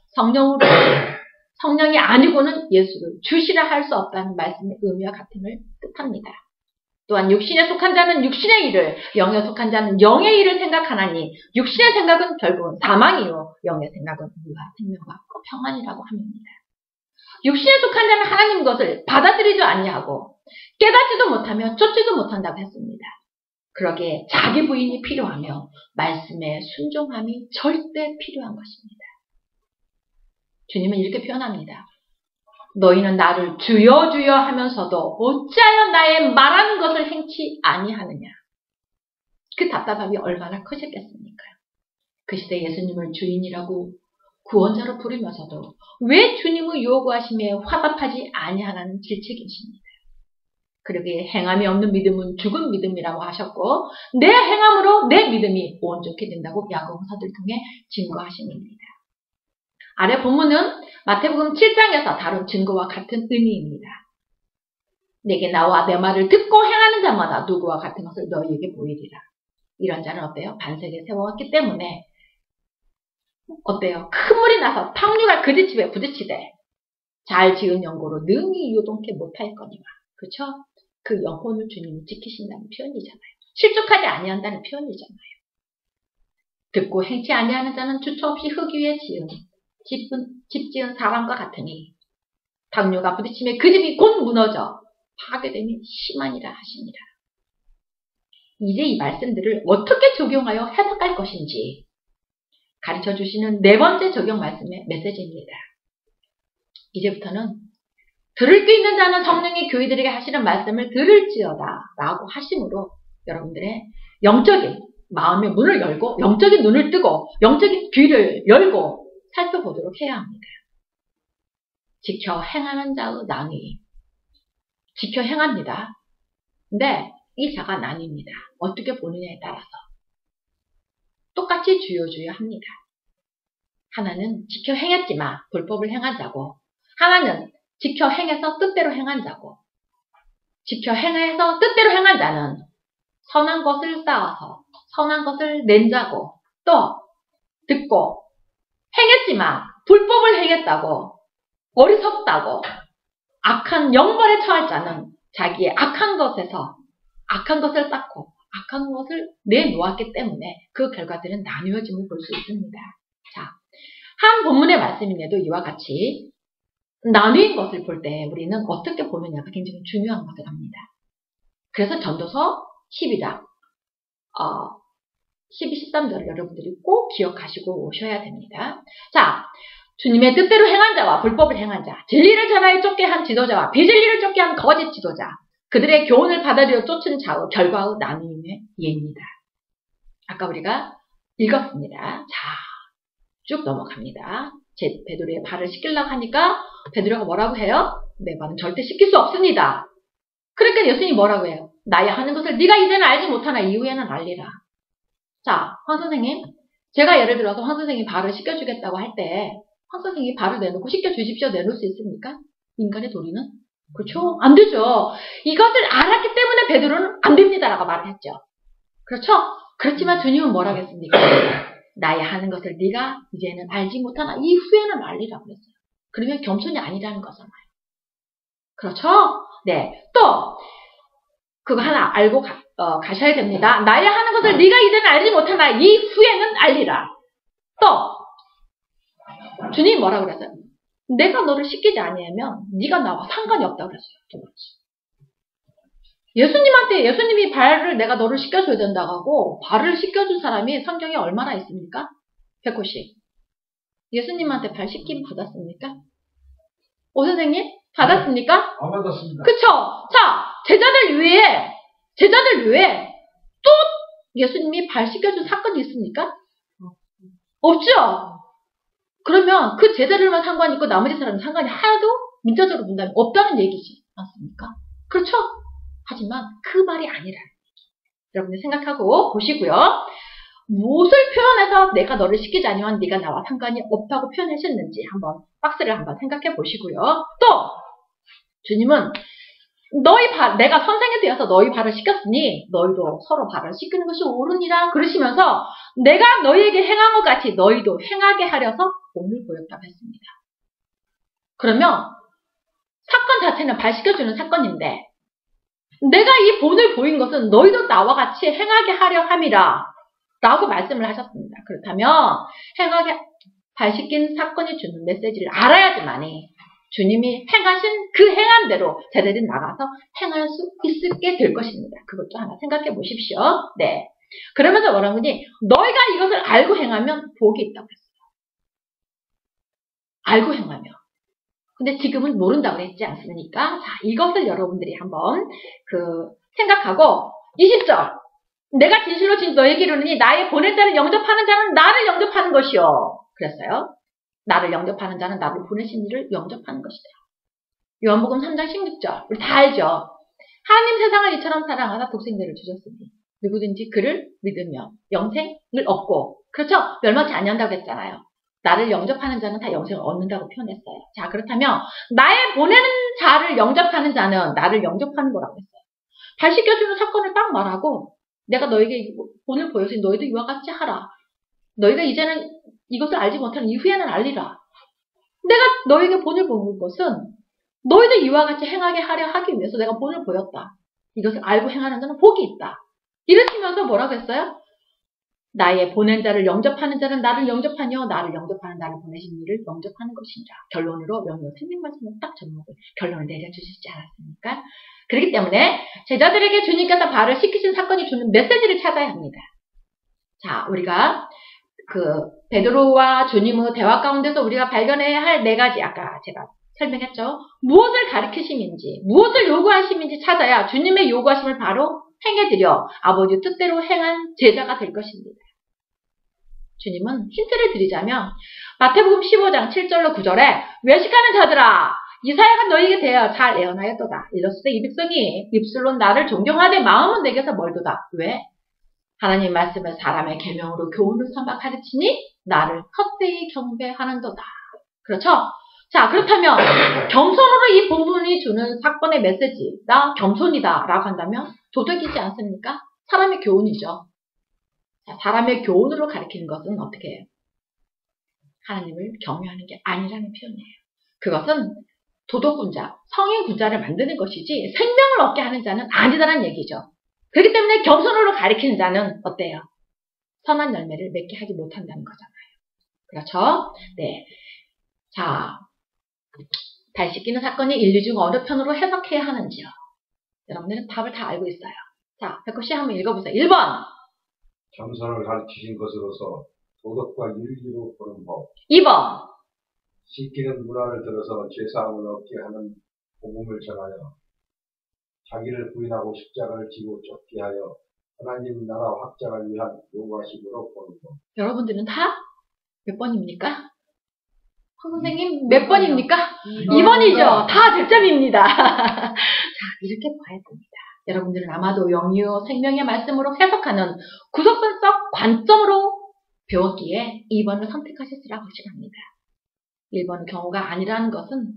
성령이 아니고는 예수를 주시라 할 수 없다는 말씀의 의미와 같음을 뜻합니다. 또한 육신에 속한 자는 육신의 일을, 영에 속한 자는 영의 일을 생각하나니 육신의 생각은 결국은 사망이요 영의 생각은 의와 생명과 평안이라고 합니다. 육신에 속한 자는 하나님 것을 받아들이지 아니하고 깨닫지도 못하며 쫓지도 못한다고 했습니다. 그러기에 자기 부인이 필요하며 말씀에 순종함이 절대 필요한 것입니다. 주님은 이렇게 표현합니다. 너희는 나를 주여 주여 하면서도 어찌하여 나의 말하는 것을 행치 아니하느냐. 그 답답함이 얼마나 크셨겠습니까? 그 시대 예수님을 주인이라고 구원자로 부르면서도 왜 주님의 요구하심에 화답하지 아니하라는 질책이십니다. 그러기에 행함이 없는 믿음은 죽은 믿음이라고 하셨고 내 행함으로 내 믿음이 온전히 된다고 야고보서를 통해 증거하십니다. 아래 본문은 마태복음 7장에서 다룬 증거와 같은 의미입니다. 내게 나와 내 말을 듣고 행하는 자마다 누구와 같은 것을 너희에게 보이리라. 이런 자는 어때요? 반석에 세워왔기 때문에 어때요? 큰 물이 나서 탕류가 그들 집에 부딪히되 잘 지은 연고로 능히 요동케 못할 거니와. 그렇죠? 그 영혼을 주님이 지키신다는 표현이잖아요. 실족하지 아니한다는 표현이잖아요. 듣고 행치 아니하는 자는 주처 없이 흙 위에 집 지은 사람과 같으니 당뇨가 부딪히며 그 집이 곧 무너져 파괴됨이 심하니라 하십니다. 이제 이 말씀들을 어떻게 적용하여 해석할 것인지 가르쳐 주시는 네 번째 적용 말씀의 메시지입니다. 이제부터는 들을 수 있는 자는 성령이 교회들에게 하시는 말씀을 들을지어다 라고 하심으로 여러분들의 영적인 마음의 문을 열고 영적인 눈을 뜨고 영적인 귀를 열고 살펴보도록 해야 합니다. 지켜 행하는 자의 나뉘. 지켜 행합니다. 근데 이 자가 나뉩니다. 어떻게 보느냐에 따라서. 똑같이 주여 주여 합니다. 하나는 지켜 행했지만 불법을 행한 자고 하나는 지켜 행해서 뜻대로 행한 자고 지켜 행해서 뜻대로 행한 자는 선한 것을 쌓아서 선한 것을 낸 자고 또 듣고 행했지만 불법을 행했다고 어리석다고 악한 영벌에 처할 자는 자기의 악한 것에서 악한 것을 쌓고 악한 것을 내놓았기 때문에 그 결과들은 나뉘어짐을 볼 수 있습니다. 자, 한 본문의 말씀인데도 이와 같이 나누인 것을 볼 때 우리는 어떻게 보느냐가 굉장히 중요한 것을 합니다. 그래서 전도서 12장 12, 13절을 여러분들이 꼭 기억하시고 오셔야 됩니다. 자, 주님의 뜻대로 행한 자와 불법을 행한 자, 진리를 전하여 쫓게 한 지도자와 비진리를 쫓게 한 거짓 지도자, 그들의 교훈을 받아들여 쫓은 자의 결과의 나누임의 예입니다. 아까 우리가 읽었습니다. 자, 쭉 넘어갑니다. 베드로의 발을 씻기려고 하니까 베드로가 뭐라고 해요? 내 발은 절대 씻길 수 없습니다. 그러니까 예수님이 뭐라고 해요? 나의 하는 것을 네가 이제는 알지 못하나 이후에는 알리라. 자, 황 선생님, 제가 예를 들어서 황 선생님이 발을 씻겨주겠다고 할 때 황 선생님이 발을 내놓고 씻겨주십시오 내놓을 수 있습니까? 인간의 도리는? 그렇죠? 안 되죠. 이것을 알았기 때문에 베드로는 안 됩니다라고 말을 했죠. 그렇죠? 그렇지만 주님은 뭐라고 했습니까? 나의 하는 것을 네가 이제는 알지 못하나 이후에는 알리라고 그랬어요. 그러면 겸손이 아니라는 거잖아요. 그렇죠? 네. 또 그거 하나 알고 가셔야 됩니다. 나의 하는 것을 네가 이제는 알지 못하나 이후에는 알리라. 또 주님이 뭐라고 그랬어요? 내가 너를 씻기지 아니하면 네가 나와 상관이 없다고 그랬어요. 두 번째. 예수님이 발을 내가 너를 씻겨줘야 된다고 하고 발을 씻겨준 사람이 성경에 얼마나 있습니까? 100호씩. 예수님한테 발 씻김 받았습니까? 오 선생님? 받았습니까? 안 받았습니다. 그쵸? 자, 제자들 외에 또 예수님이 발 씻겨준 사건이 있습니까? 없죠? 그러면 그 제자들만 상관이 있고 나머지 사람은 상관이 하나도 문자적으로 본다면 없다는 얘기지 않습니까? 그렇죠? 하지만 그 말이 아니라 여러분들 생각하고 보시고요. 무엇을 표현해서 내가 너를 시키지 아니면 네가 나와 상관이 없다고 표현하셨는지 한번 박스를 한번 생각해 보시고요. 또 주님은 내가 선생이 되어서 너희 발을 씻겼으니 너희도 서로 발을 씻기는 것이 옳으니라 그러시면서 내가 너희에게 행한 것 같이 너희도 행하게 하려서 본을 보였다고 했습니다. 그러면 사건 자체는 발 씻겨주는 사건인데 내가 이 본을 보인 것은 너희도 나와 같이 행하게 하려 함이라 라고 말씀을 하셨습니다. 그렇다면 발 씻긴 사건이 주는 메시지를 알아야지만이 주님이 행하신 그 행함대로 제자들이 나가서 행할 수 있게 될 것입니다. 그것도 하나 생각해 보십시오. 네. 그러면서 뭐라고 하니 너희가 이것을 알고 행하면 복이 있다고 했어요. 알고 행하면. 근데 지금은 모른다고 했지 않습니까? 자, 이것을 여러분들이 한번 생각하고 20절 내가 진실로 너에게 이르노니 나의 보낸 자를 영접하는 자는 나를 영접하는 것이요. 그랬어요. 나를 영접하는 자는 나를 보내신 이를 영접하는 것이다. 요한복음 3장 16절 우리 다 알죠. 하나님 세상을 이처럼 사랑하사 독생자를 주셨으니 누구든지 그를 믿으며 영생을 얻고 그렇죠? 멸망치 아니한다고 했잖아요. 나를 영접하는 자는 다 영생을 얻는다고 표현했어요. 자 그렇다면 나의 보내는 자를 영접하는 자는 나를 영접하는 거라고 했어요. 발 씻겨주는 사건을 딱 말하고 내가 너에게 본을 보여서 너희도 이와 같이 하라. 너희가 이제는 이것을 알지 못하는 이후에는 알리라. 내가 너에게 본을 보는 것은 너희도 이와 같이 행하게 하려 하기 위해서 내가 본을 보였다. 이것을 알고 행하는 자는 복이 있다. 이러시면서 뭐라고 했어요? 나의 보낸 자를 영접하는 자는 나를 영접하며 나를 영접하는 나를 보내신 이를 영접하는 것이니라. 결론으로 명령 생명 말씀을 딱 결론을 내려주시지 않았습니까? 그렇기 때문에 제자들에게 주님께서 발을 씻기신 사건이 주는 메시지를 찾아야 합니다. 자, 우리가 베드로와 주님의 대화 가운데서 우리가 발견해야 할 4가지 아까 제가 설명했죠. 무엇을 가르치심인지 무엇을 요구하심인지 찾아야 주님의 요구하심을 바로 행해드려 아버지 뜻대로 행한 제자가 될 것입니다. 주님은 힌트를 드리자면 마태복음 15장 7절로 9절에 외식하는 자들아 이사야가 너희에게 대하여 잘 예언하였도다. 이로써 이 백성이 입술로 나를 존경하되 마음은 내게서 멀도다. 왜? 하나님 말씀을 사람의 계명으로 교훈을 삼아 가르치니 나를 헛되이 경배하는도다. 그렇죠? 자 그렇다면 겸손으로 이 본문이 주는 사건의 메시지 나 겸손이다 라고 한다면 도덕이지 않습니까? 사람의 교훈이죠. 자, 사람의 교훈으로 가르치는 것은 어떻게 해요? 하나님을 경외하는 게 아니라는 표현이에요. 그것은 도덕군자, 성인군자를 만드는 것이지 생명을 얻게 하는 자는 아니다라는 얘기죠. 그렇기 때문에 겸손으로 가르치는 자는 어때요? 선한 열매를 맺게 하지 못한다는 거잖아요. 그렇죠? 네. 자, 발 씻기는 사건이 인류 중 어느 편으로 해석해야 하는지요? 여러분들은 답을 다 알고 있어요. 자, 백호씨 한번 읽어보세요. 1번. 겸손을 가르치신 것으로서 도덕과 윤리로 보는 법. 2번. 씻기는 문화를 들어서 죄사함을 얻게 하는 복음을 전하여 자기를 부인하고 십자가를 지고 쫓게 하여 하나님 나라 확장을 위한 요구하심으로 보는 것. 여러분들은 다 몇 번입니까? 황 선생님 몇 번입니까? 2번이죠. 다 100점입니다. 자, 이렇게 봐야 됩니다. 여러분들은 아마도 영유 생명의 말씀으로 해석하는 구속선적 관점으로 배웠기에 2번을 선택하셨으라고 확신합니다. 1번의 경우가 아니라는 것은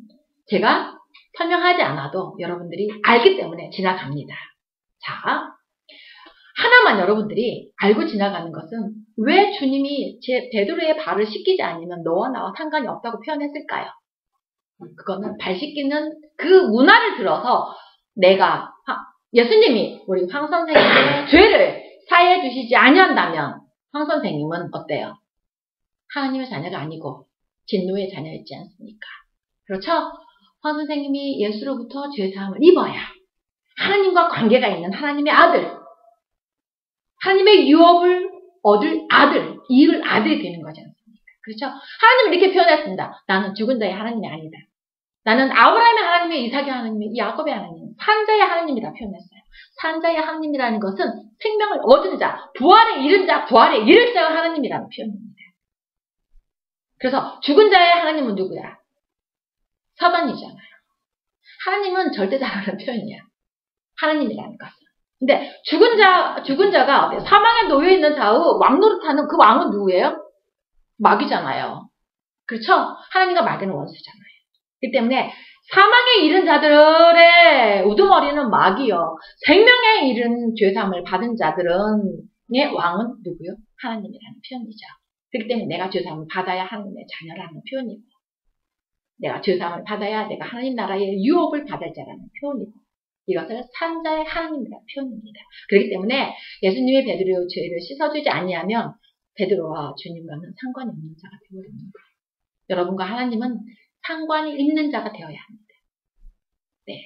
제가 설명하지 않아도 여러분들이 알기 때문에 지나갑니다. 자, 하나만 여러분들이 알고 지나가는 것은 왜 주님이 베드로의 발을 씻기지 않으면 너와 나와 상관이 없다고 표현했을까요? 그거는 발 씻기는 그 문화를 들어서 예수님이 우리 황 선생님의 죄를 사해 주시지 아니한다면 황 선생님은 어때요? 하나님의 자녀가 아니고 진노의 자녀였지 않습니까? 그렇죠? 황 선생님이 예수로부터 죄사함을 입어야 하나님과 관계가 있는 하나님의 아들, 하나님의 유업을 얻을 아들, 이을 아들이 되는 거지 않습니까? 그렇죠? 하나님은 이렇게 표현했습니다. 나는 죽은 자의 하나님이 아니다. 나는 아브라함의 하나님의 이삭의 하나님의 야곱의 하나님, 산자의 하나님이라 표현했어요. 산자의 하나님이라는 것은 생명을 얻은 자, 부활에 이른 자, 부활에 이를 자가 하나님이라는 표현입니다. 그래서 죽은 자의 하나님은 누구야? 사단이잖아요. 하나님은 절대자라는 표현이야. 하나님이라는 것은. 근데 죽은 자가 사망에 놓여 있는 자의 왕 노릇하는 그 왕은 누구예요? 마귀잖아요. 그렇죠? 하나님과 마귀는 원수잖아요. 그렇기 때문에 사망에 이른 자들의 우두머리는 마귀요. 생명에 이른 죄사함을 받은 자들의 왕은 누구요? 하나님이라는 표현이죠. 그렇기 때문에 내가 죄사함을 받아야 하나님의 자녀라는 표현이고, 내가 죄사함을 받아야 내가 하나님 나라의 유업을 받을 자라는 표현이고, 이것을 산자의 하나님이라는 표현입니다. 그렇기 때문에 예수님이 베드로의 죄를 씻어주지 아니하면 베드로와 주님과는 상관이 없는 자가 되어버리는 거예요. 여러분과 하나님은 상관이 있는 자가 되어야 합니다. 네.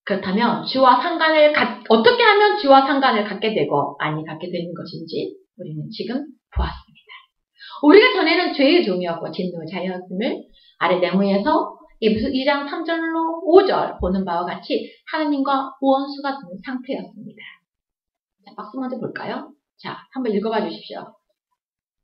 그렇다면 주와 상관을 어떻게 하면 주와 상관을 갖게 되고 아니 갖게 되는 것인지 우리는 지금 보았습니다. 우리가 전에는 죄의 종이었고 진노의 자였음을 아래 내용에서 에베소 2장 3절로 5절 보는 바와 같이 하나님과 원수가 되는 상태였습니다. 자, 박수 먼저 볼까요? 자, 한번 읽어봐 주십시오.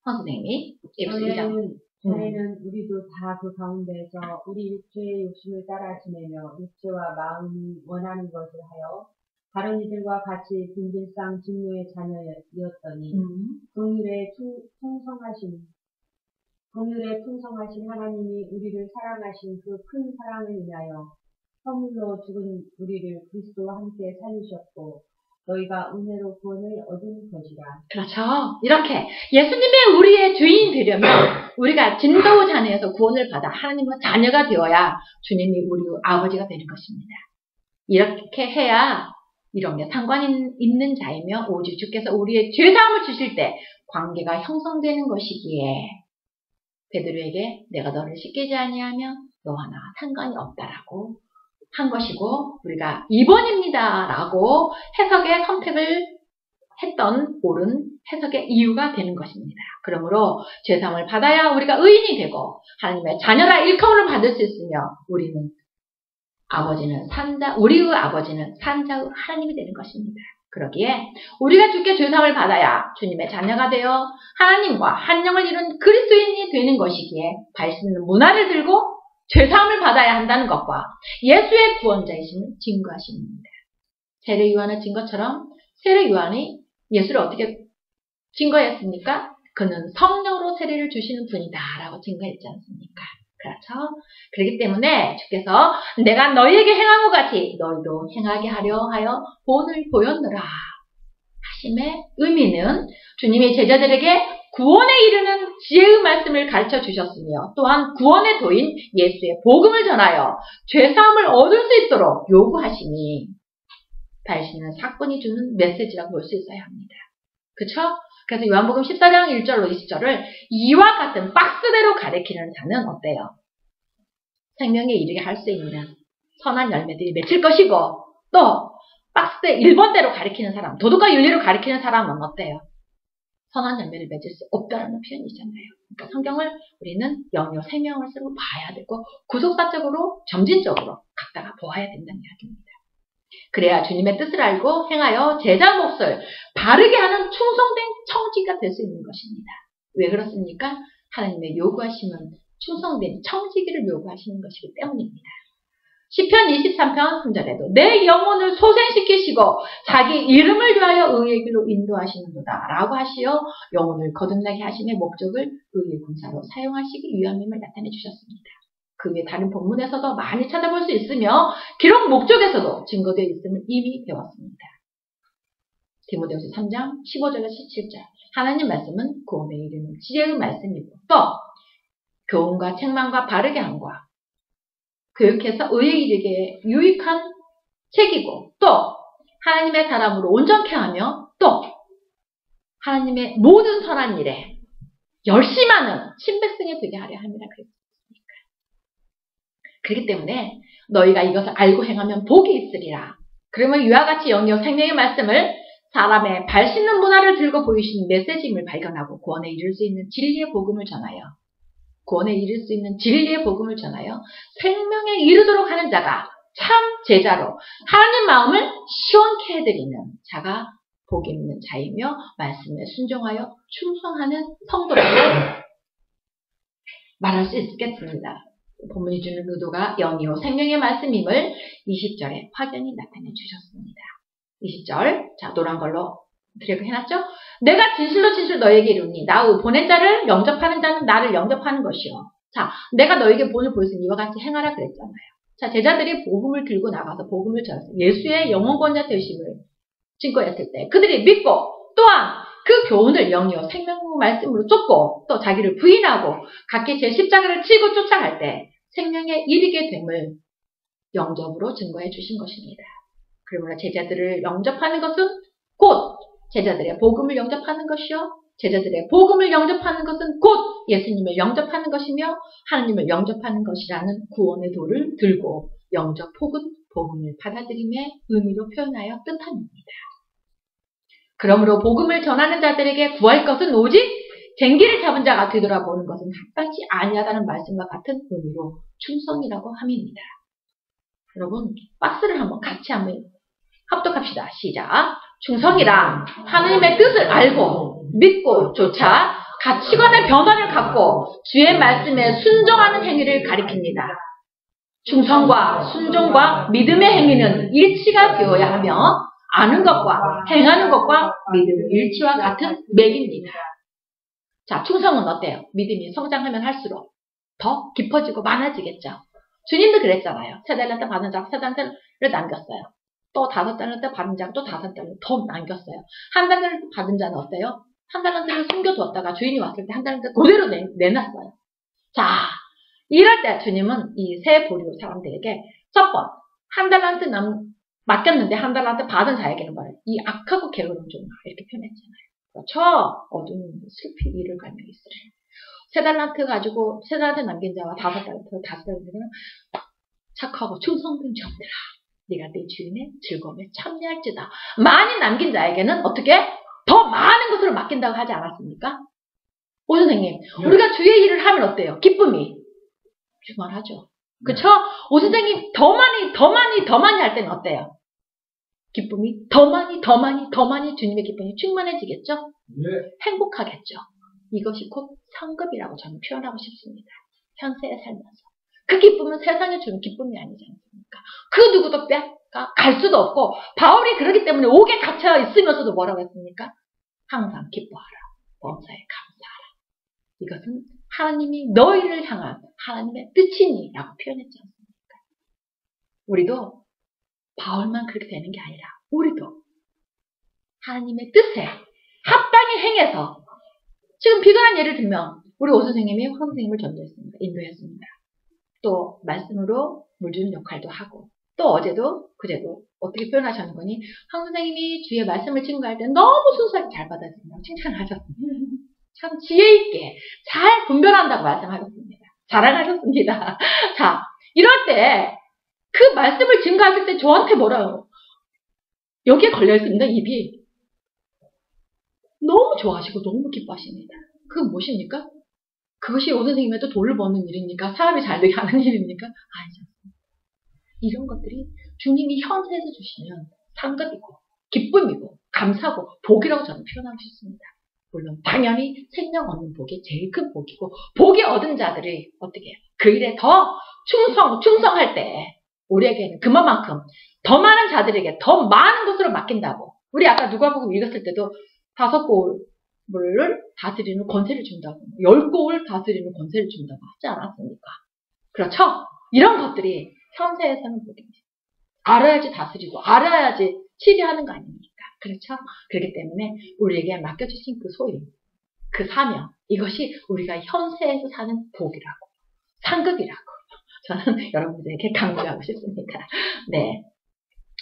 황 선생님이 에베소 2장. 전에는 우리도 다 그 가운데에서 우리 육체의 욕심을 따라 지내며 육체와 마음이 원하는 것을 하여 다른 이들과 같이 본질상 진노의 자녀였더니 긍휼에 풍성하신 하나님이 우리를 사랑하신 그 큰 사랑을 인하여 허물로 죽은 우리를 그리스도와 함께 살리셨고 너희가 은혜로 구원을 얻은 것이라. 그렇죠. 이렇게 예수님의 우리의 주인이 되려면 우리가 진노 자녀에서 구원을 받아 하나님과 자녀가 되어야 주님이 우리 아버지가 되는 것입니다. 이렇게 해야 이런 게 상관 있는 자이며 오직 주께서 우리의 죄사함을 주실 때 관계가 형성되는 것이기에 베드로에게 내가 너를 씻기지 아니하면 너와 나 상관이 없다라고 한 것이고 우리가 2번입니다 라고 해석의 선택을 했던 옳은 해석의 이유가 되는 것입니다. 그러므로 죄사함을 받아야 우리가 의인이 되고 하나님의 자녀라 일컬음을 받을 수 있으며 우리의 아버지는 산자의 하나님이 되는 것입니다. 그러기에 우리가 주께 죄사함을 받아야 주님의 자녀가 되어 하나님과 한 영을 이룬 그리스도인이 되는 것이기에 발신은 문화를 들고 죄사함을 받아야 한다는 것과 예수의 구원자이심을 증거하십니다. 세례 요한을 증거처럼 세례 요한이 예수를 어떻게 증거했습니까? 그는 성령으로 세례를 주시는 분이다라고 증거했지 않습니까? 그렇죠? 그렇기 때문에 주께서 내가 너희에게 행한 것 같이 너희도 행하게 하려 하여 본을 보였느라 하심의 의미는 주님이 제자들에게 구원에 이르는 지혜의 말씀을 가르쳐 주셨으며 또한 구원의 도인 예수의 복음을 전하여 죄사함을 얻을 수 있도록 요구하시니 발신은 사건이 주는 메시지라고 볼 수 있어야 합니다. 그렇죠? 그래서 요한복음 14장 1절로 20절을 이와 같은 박스대로 가리키는 자는 어때요? 생명에 이르게 할 수 있는 선한 열매들이 맺힐 것이고 또 박스대 1번대로 가리키는 사람, 도덕과 윤리로 가리키는 사람은 어때요? 선한 열매를 맺을 수 없다는 표현이잖아요. 그러니까 성경을 우리는 영역 생명을 쓰고 봐야 되고 구속사적으로 점진적으로 갖다가 보아야 된다는 이야기입니다. 그래야 주님의 뜻을 알고 행하여 제자 몫을 바르게 하는 충성된 청지기가 될 수 있는 것입니다. 왜 그렇습니까? 하나님의 요구하심은 충성된 청지기를 요구하시는 것이기 때문입니다. 시편 23편 3절에도 내 영혼을 소생시키시고 자기 이름을 위하여 의의 길로 인도하시는도다 라고 하시어 영혼을 거듭나게 하심의 목적을 의의 군사로 사용하시기 위함임을 나타내 주셨습니다. 그 외 다른 본문에서도 많이 찾아볼 수 있으며 기록 목적에서도 증거되어 있음을 이미 배웠습니다. 디모데후서 3장 15절에서 17절 하나님 말씀은 구원에 이르는 지혜의 말씀이고 또 교훈과 책망과 바르게 함과 교육해서 의에 이르게 유익한 책이고 또 하나님의 사람으로 온전케 하며 또 하나님의 모든 선한 일에 열심하는 신백성이 되게 하려 함이라 그랬습니까? 그렇기 때문에 너희가 이것을 알고 행하면 복이 있으리라. 그러면 이와 같이 영역 생명의 말씀을 사람의 발 씻는 문화를 들고 보이시는 메시지임을 발견하고 구원에 이를 수 있는 진리의 복음을 전하여 생명에 이르도록 하는 자가 참 제자로 하나님 마음을 시원케 해드리는 자가 복이 있는 자이며 말씀에 순종하여 충성하는 성도라고 말할 수 있겠습니다. 본문이 주는 의도가 영이요 생명의 말씀임을 20절에 확연히 나타내 주셨습니다. 20절. 자, 노란 걸로 드래그 해놨죠? 내가 진실로 진실 너에게 이르니 나 보낸 자를 영접하는 자는 나를 영접하는 것이요. 자, 내가 너에게 본을 보였으니 이와 같이 행하라 그랬잖아요. 자, 제자들이 복음을 들고 나가서 복음을 전했어요. 예수의 영원권자 되심을 증거했을 때 그들이 믿고 또한 그 교훈을 영이요 생명 말씀으로 쫓고 또 자기를 부인하고 각기 제 십자가를 지고 쫓아갈 때 생명에 이르게 됨을 영접으로 증거해 주신 것입니다. 그러므로 제자들을 영접하는 것은 곧 제자들의 복음을 영접하는 것이요. 제자들의 복음을 영접하는 것은 곧 예수님을 영접하는 것이며 하나님을 영접하는 것이라는 구원의 도를 들고 영접 혹은 복음을 받아들임의 의미로 표현하여 뜻합니다. 그러므로 복음을 전하는 자들에게 구할 것은 오직 쟁기를 잡은 자가 되돌아보는 것은 합당치 아니하다는 말씀과 같은 의미로 충성이라고 함입니다. 여러분 박스를 같이 한번 합독합시다. 시작. 충성이란 하나님의 뜻을 알고 믿고 쫓아 가치관의 변화를 갖고 주의 말씀에 순종하는 행위를 가리킵니다. 충성과 순종과 믿음의 행위는 일치가 되어야 하며 아는 것과 행하는 것과 믿음의 일치와 같은 맥입니다. 자, 충성은 어때요? 믿음이 성장하면 할수록 더 깊어지고 많아지겠죠. 주님도 그랬잖아요. 3달란트 받은 자 3달란트를 남겼어요. 또 5달란트 받은 자 또 5달란트 더 남겼어요. 1달란트 받은 자는 어때요? 1달란트를 숨겨뒀다가 주인이 왔을 때 1달란트 그대로 내놨어요. 자, 이럴 때 주님은 이 세 보류 사람들에게 첫 번, 1달란트 맡겼는데 1달란트 받은 자에게는 말이에요. 이 악하고 게으른 종아 이렇게 표현했잖아요. 그렇죠? 어두운 슬피 이를 갈며 있으래. 3달란트 가지고 3달란트 남긴 자와 5달란트는 착하고 충성된 종들아. 네가 네 주인의 즐거움에 참여할지다. 많이 남긴 자에게는 어떻게? 더 많은 것을 맡긴다고 하지 않았습니까? 오 선생님, 우리가 주의 일을 하면 어때요? 기쁨이 충만하죠. 그쵸? 오 선생님, 더 많이 할 때는 어때요? 기쁨이 더 많이 주님의 기쁨이 충만해지겠죠? 네. 행복하겠죠? 이것이 곧 상급이라고 저는 표현하고 싶습니다. 현세에 살면서. 그 기쁨은 세상에 주는 기쁨이 아니지 않습니까? 그 누구도 갈 수도 없고 바울이 그러기 때문에 옥에 갇혀 있으면서도 뭐라고 했습니까? 항상 기뻐하라. 범사에 감사하라. 이것은 하나님이 너희를 향한 하나님의 뜻이니 라고 표현했지 않습니까? 우리도 바울만 그렇게 되는 게 아니라 우리도 하나님의 뜻에 합당히 행해서 지금 비근한 예를 들면 우리 오 선생님이 황 선생님을 전도했습니다. 인도했습니다. 또 말씀으로 물 주는 역할도 하고 또 어제도 그제도 어떻게 표현하셨는 거니? 황 선생님이 주의 말씀을 증거할 때 너무 순수하게 잘 받아들인다고 칭찬하셨습니다. 참 지혜 있게 잘 분별한다고 말씀하셨습니다. 자랑하셨습니다. 자, 이럴 때 그 말씀을 증거하실 때 저한테 뭐라요? 여기에 걸려있습니다. 입이. 너무 좋아하시고 너무 기뻐하십니다. 그건 무엇입니까? 그것이 오 선생님한테 돈을 버는 일입니까? 사람이 잘 되게 하는 일입니까? 아니지 않습니다. 이런 것들이 주님이 현세에서 주시면 상급이고 기쁨이고 감사고 복이라고 저는 표현하고 싶습니다. 물론 당연히 생명 얻는 복이 제일 큰 복이고 복이 얻은 자들이 어떻게 해요? 그 일에 더 충성할 때 우리에게는 그만큼 더 많은 자들에게 더 많은 것으로 맡긴다고. 우리 아까 누가복음 읽었을 때도 5골을 다스리는 권세를 준다고, 10골을 다스리는 권세를 준다고 하지 않았습니까? 그렇죠? 이런 것들이 현세에서는 복입니다. 알아야지 다스리고 알아야지 치리하는 거 아닙니까? 그렇죠? 그렇기 때문에 우리에게 맡겨주신 그 소임, 그 사명, 이것이 우리가 현세에서 사는 복이라고, 상급이라고 저는 여러분들에게 강조하고 싶습니다. 네,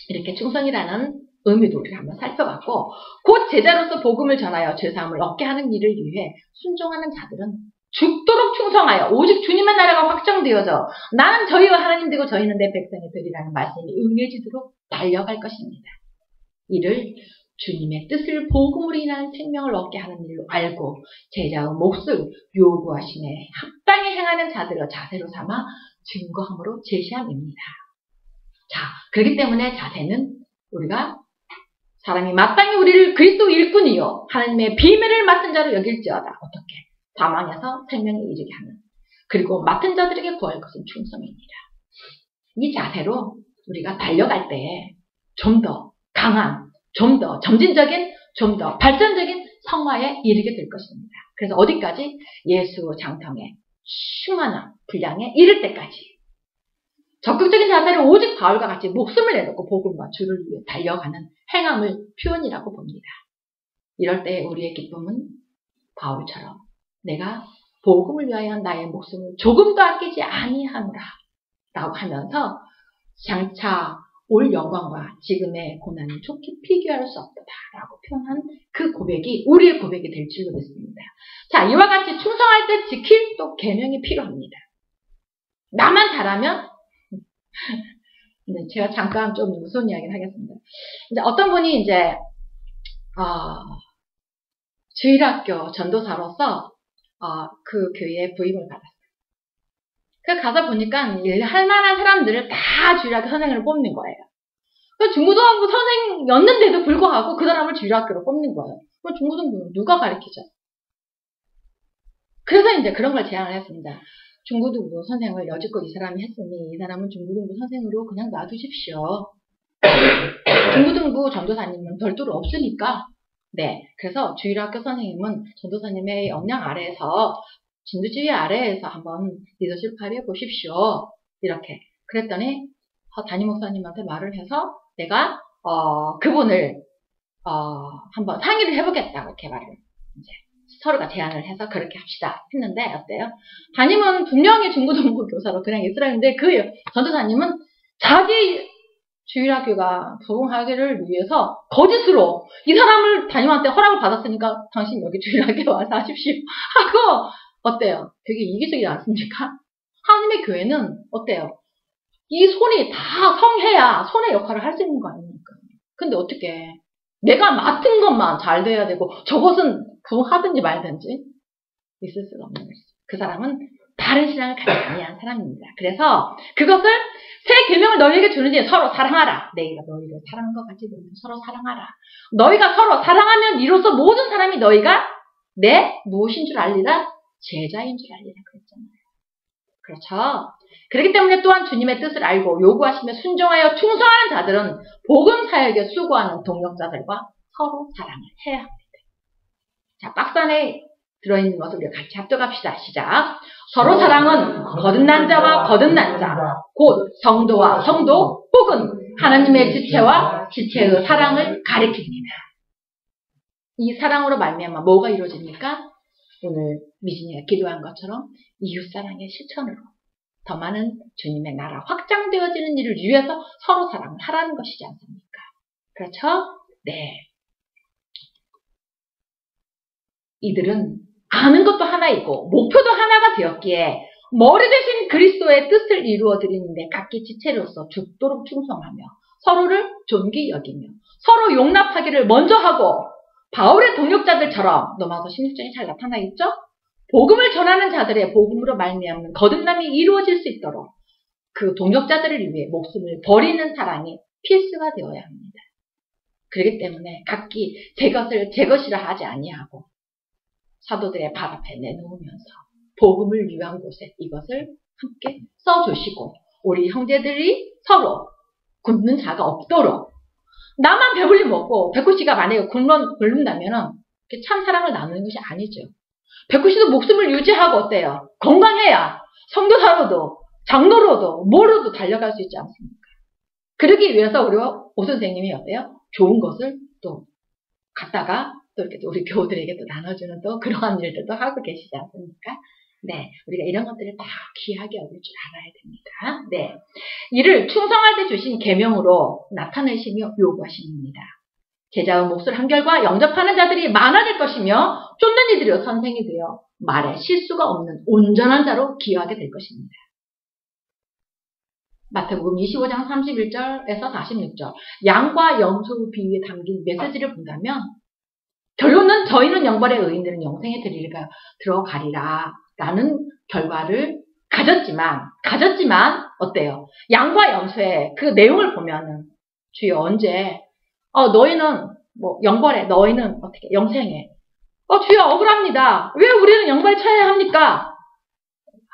이렇게 충성이라는 의미도 우리가 한번 살펴봤고, 곧 제자로서 복음을 전하여 죄사함을 얻게 하는 일을 위해 순종하는 자들은 죽도록 충성하여 오직 주님의 나라가 확정되어져 나는 저희와 하나님 되고 저희는 내 백성이 되리라는 말씀이 응해지도록 달려갈 것입니다. 이를 주님의 뜻을 복음으로 인한 생명을 얻게 하는 일로 알고 제자의 몫을 요구하심에 합당히 행하는 자들의 자세로 삼아 증거함으로 제시함입니다. 자, 그렇기 때문에 자세는 우리가 사람이 마땅히 우리를 그리스도 일꾼이요 하나님의 비밀을 맡은 자로 여길지어다. 어떻게? 사망에서 생명에 이르게 하는. 그리고 맡은 자들에게 구할 것은 충성입니다. 이 자세로 우리가 달려갈 때에 좀 더 강한 좀 더 점진적인, 좀 더 발전적인 성화에 이르게 될 것입니다. 그래서 어디까지? 예수 장성의 충만한 분량에 이를 때까지. 적극적인 자세를 오직 바울과 같이 목숨을 내놓고 복음과 주를 위해 달려가는 행함을 표현이라고 봅니다. 이럴 때 우리의 기쁨은 바울처럼 내가 복음을 위하여 나의 목숨을 조금도 아끼지 아니하노라 라고 하면서 장차 올 영광과 지금의 고난을 좋게 비교할 수 없다 라고 표현한 그 고백이 우리의 고백이 될 줄로 믿습니다. 자, 이와 같이 충성할 때 지킬 또 계명이 필요합니다. 나만 잘하면 제가 잠깐 좀 무서운 이야기를 하겠습니다. 이제 어떤 분이 이제 주일학교 전도사로서 그 교회에 부임을 받았어요. 그 가서 보니까 할 만한 사람들을 다 주일학교 선생으로 뽑는 거예요. 그 중고등학교 선생이었는데도 불구하고 그 사람을 주일학교로 뽑는 거예요. 그럼 중고등부 누가 가르치죠? 그래서 이제 그런 걸 제안을 했습니다. 중고등부 선생을 여지껏 이 사람이 했으니 이 사람은 중고등부 선생으로 그냥 놔두십시오. 중고등부 전도사님은 별도로 없으니까. 네, 그래서 주일학교 선생님은 전도사님의 역량 아래에서 진두지휘 아래에서 한번 리더십 발휘해 보십시오. 이렇게 그랬더니 담임 목사님한테 말을 해서 내가 그분을 한번 상의를 해보겠다고 이렇게 말을 이제 서로가 제안을 해서 그렇게 합시다 했는데 어때요? 담임은 분명히 중고등부 교사로 그냥 있으라는데 그 전도사님은 자기 주일학교가 부흥하기를 위해서 거짓으로 이 사람을 담임한테 허락을 받았으니까 당신 여기 주일학교 와서 하십시오 하고 어때요? 되게 이기적이지 않습니까? 하나님의 교회는 어때요? 이 손이 다 성해야 손의 역할을 할 수 있는 거 아닙니까? 근데 어떻게 내가 맡은 것만 잘 돼야 되고 저것은 부흥하든지 말든지 있을 수가 없는 거죠. 그 사람은 다른 신앙을 가지지 아니한 사람입니다. 그래서 그것을 새 계명을 너희에게 주는지 서로 사랑하라. 내가 너희를 사랑한 것 같이 너희는 서로 사랑하라. 너희가 서로 사랑하면 이로써 모든 사람이 너희가 내 무엇인 줄 알리라? 제자인 줄 알리라 그랬잖아요. 그렇죠? 그렇기 때문에 또한 주님의 뜻을 알고 요구하시며 순종하여 충성하는 자들은 복음 사역에 수고하는 동역자들과 서로 사랑을 해야 합니다. 자, 박스 안에 들어있는 것을 우리가 같이 합독합시다. 시작. 서로 사랑은 거듭난 자와 거듭난 자, 곧 성도와 성도 혹은 하나님의 지체와 지체의 사랑을 가리킵니다. 이 사랑으로 말미암아 뭐가 이루어집니까? 오늘 미진이가 기도한 것처럼 이웃사랑의 실천으로 더 많은 주님의 나라 확장되어지는 일을 위해서 서로 사랑을 하라는 것이지 않습니까? 그렇죠? 네. 이들은 아는 것도 하나이고 목표도 하나가 되었기에 머리 대신 그리스도의 뜻을 이루어드리는데 각기 지체로서 죽도록 충성하며 서로를 존귀 여기며 서로 용납하기를 먼저 하고 바울의 동역자들처럼 로마서 16장에 잘 나타나 있죠? 복음을 전하는 자들의 복음으로 말미암는 거듭남이 이루어질 수 있도록 그 동역자들을 위해 목숨을 버리는 사랑이 필수가 되어야 합니다. 그렇기 때문에 각기 제 것을 제 것이라 하지 아니하고 사도들의 발 앞에 내놓으면서 복음을 위한 곳에 이것을 함께 써주시고 우리 형제들이 서로 굶는 자가 없도록 나만 배불리 먹고 백구씨가 만약에 굶는다면 참 사랑을 나누는 것이 아니죠. 백구씨도 목숨을 유지하고 어때요? 건강해야 성교사로도 장로로도 뭐로도 달려갈 수 있지 않습니까? 그러기 위해서 우리 오 선생님이 어때요? 좋은 것을 또 갖다가 또 이렇게 우리 교우들에게 또 나눠주는 또 그러한 일들도 하고 계시지 않습니까? 네, 우리가 이런 것들을 다 귀하게 여길 줄 알아야 됩니다. 네, 이를 충성할 때 주신 계명으로 나타내시며 요구하십니다. 제자의 몫을 한결과 영접하는 자들이 많아질 것이며 쫓는 이들이 선생이 되어 말에 실수가 없는 온전한 자로 기여하게 될 것입니다. 마태복음 25장 31절에서 46절 양과 염소 비유에 담긴 메시지를 본다면 결론은 저희는 영벌의 의인들은 영생에 들어가리라 라는 결과를 가졌지만 어때요? 양과 염소의 그 내용을 보면은 주여 언제 너희는 뭐 영벌에 너희는 어떻게 영생에 주여 억울합니다. 왜 우리는 영벌에 처해야 합니까?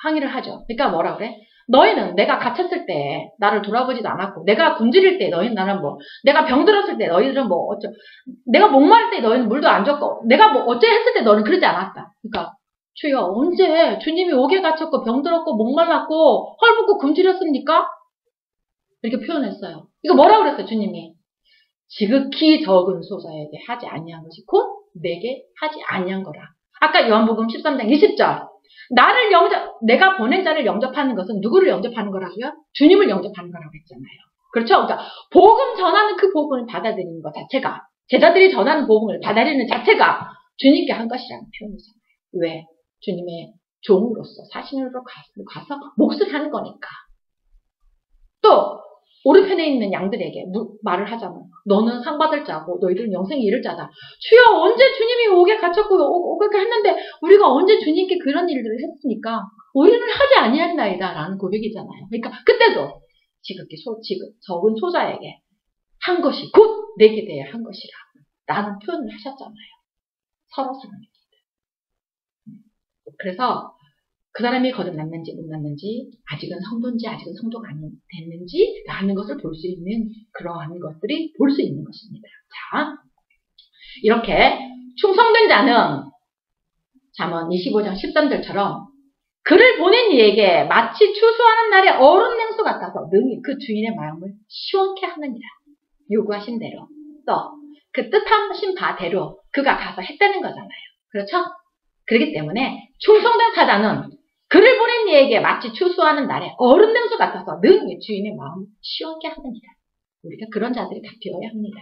항의를 하죠. 그러니까 뭐라 그래? 너희는 내가 갇혔을 때 나를 돌아보지도 않았고, 내가 굶주릴 때 너희는 나는 뭐, 내가 병들었을 때 너희들은 뭐 내가 목마를 때 너희는 물도 안 줬고, 내가 뭐 어째 했을 때 너는 그러지 않았다. 그러니까 주여, 언제 주님이 옥에 갇혔고 병들었고 목말랐고 헐벗고 굶주렸습니까? 이렇게 표현했어요. 이거 뭐라고 그랬어요, 주님이? 지극히 적은 소자에게 하지 아니한 것이 곧 내게 하지 아니한 거라. 아까 요한복음 13장 20절. 내가 보낸 자를 영접하는 것은 누구를 영접하는 거라고요? 주님을 영접하는 거라고 했잖아요. 그렇죠? 그러니까 복음 전하는 그 복음을 받아들이는 것 자체가, 제자들이 전하는 복음을 받아들이는 자체가 주님께 한 것이라는 표현이잖아요. 왜? 주님의 종으로서 사신으로 가서 몫을 하는 거니까. 또 오른편에 있는 양들에게 말을 하잖아요. 너는 상 받을 자고 너희들은 영생에 이를 자다. 주여, 언제 주님이 옥에 갇혔고 그렇게 했는데 우리가 언제 주님께 그런 일들을 했습니까? 우리는 하지 아니했나이다 라는 고백이잖아요. 그러니까 그때도 지극히 적은 소자에게 한 것이 곧 내게 대해 한 것이라 라는 표현을 하셨잖아요. 서로 사랑입니다. 그래서 그 사람이 거듭났는지 못 났는지, 아직은 성도인지 아직은 성도가 아닌 됐는지 라는 것을 볼 수 있는, 그러한 것들이 볼 수 있는 것입니다. 자, 이렇게 충성된 자는 잠언 25장 13절처럼 그를 보낸 이에게 마치 추수하는 날의 얼음 냉수 같아서 능히 그 주인의 마음을 시원케 하느니라. 요구하신 대로, 또 그 뜻하신 바대로 그가 가서 했다는 거잖아요. 그렇죠? 그렇기 때문에 충성된 사자는 그를 보낸 이에게 마치 추수하는 날에 얼음 냉수 같아서 능히 주인의 마음을 시원케 하느니라. 우리가 그런 자들이 다 되어야 합니다.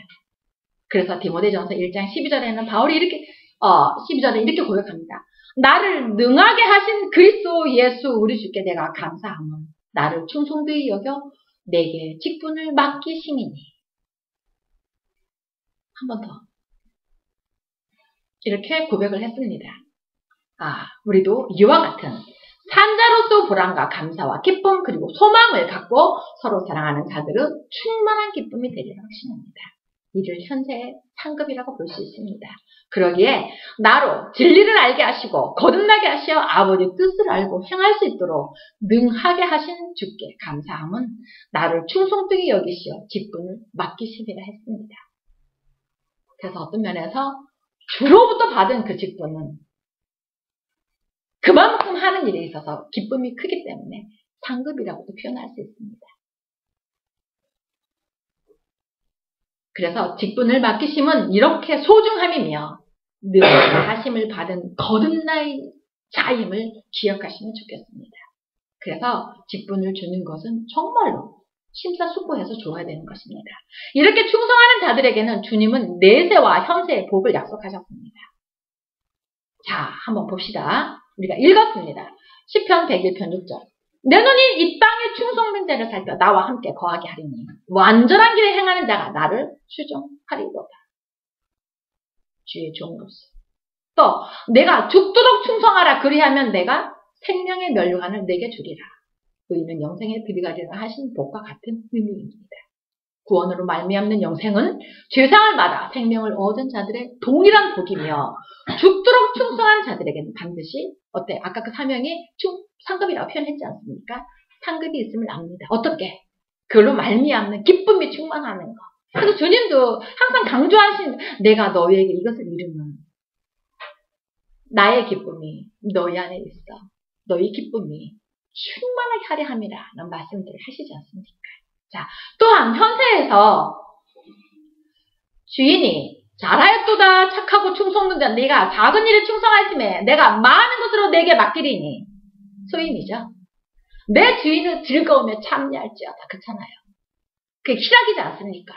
그래서 디모데전서 1장 12절에는 바울이 이렇게 12절에 이렇게 고백합니다. 나를 능하게 하신 그리스도 예수 우리 주께 내가 감사함은 나를 충성되이 여겨 내게 직분을 맡기심이니. 한 번 더 이렇게 고백을 했습니다. 우리도 이와 같은 산자로서 보람과 감사와 기쁨 그리고 소망을 갖고 서로 사랑하는 자들은 충만한 기쁨이 되리라 확신합니다. 이를 현재의 상급이라고 볼 수 있습니다. 그러기에 나로 진리를 알게 하시고 거듭나게 하시어 아버지 뜻을 알고 행할 수 있도록 능하게 하신 주께 감사함은 나를 충성되게 여기시어 직분을 맡기시리라 했습니다. 그래서 어떤 면에서 주로부터 받은 그 직분은 그만큼 하는 일에 있어서 기쁨이 크기 때문에 상급이라고도 표현할 수 있습니다. 그래서 직분을 맡기심은 이렇게 소중함이며 늘 하심을 받은 거듭날 자임을 기억하시면 좋겠습니다. 그래서 직분을 주는 것은 정말로 심사숙고해서 줘야 되는 것입니다. 이렇게 충성하는 자들에게는 주님은 내세와 현세의 복을 약속하셨습니다. 자, 한번 봅시다. 우리가 읽었습니다. 시편 101편 6절. 내 눈이 이 땅에 충성된 자를 살펴 나와 함께 거하게 하리니 완전한 길에 행하는 자가 나를 추종하리로다. 주의 종으로서. 또 내가 죽도록 충성하라 그리하면 내가 생명의 면류관을 내게 주리라. 의인은 영생에 들어가리라 하신 복과 같은 의미입니다. 구원으로 말미암는 영생은 죄상을 받아 생명을 얻은 자들의 동일한 복이며 죽도록 충성한 자들에게는 반드시 아까 그 사명이 상급이라고 표현했지 않습니까? 상급이 있음을 압니다. 어떻게? 그걸로 말미암는 기쁨이 충만하는 거. 그래서 주님도 항상 강조하신 내가 너희에게 이것을 이루면 나의 기쁨이 너희 안에 있어. 너희 기쁨이 충만하게 하려 함이라 라는 말씀들을 하시지 않습니까? 자, 또한 현세에서 주인이 잘하였도다 착하고 충성된 네가 작은 일에 충성하심에 내가 많은 것으로 내게 맡기리니 소임이죠. 내 주인은 즐거우며 참여할지어다. 그렇잖아요. 그게 희락이지 않습니까?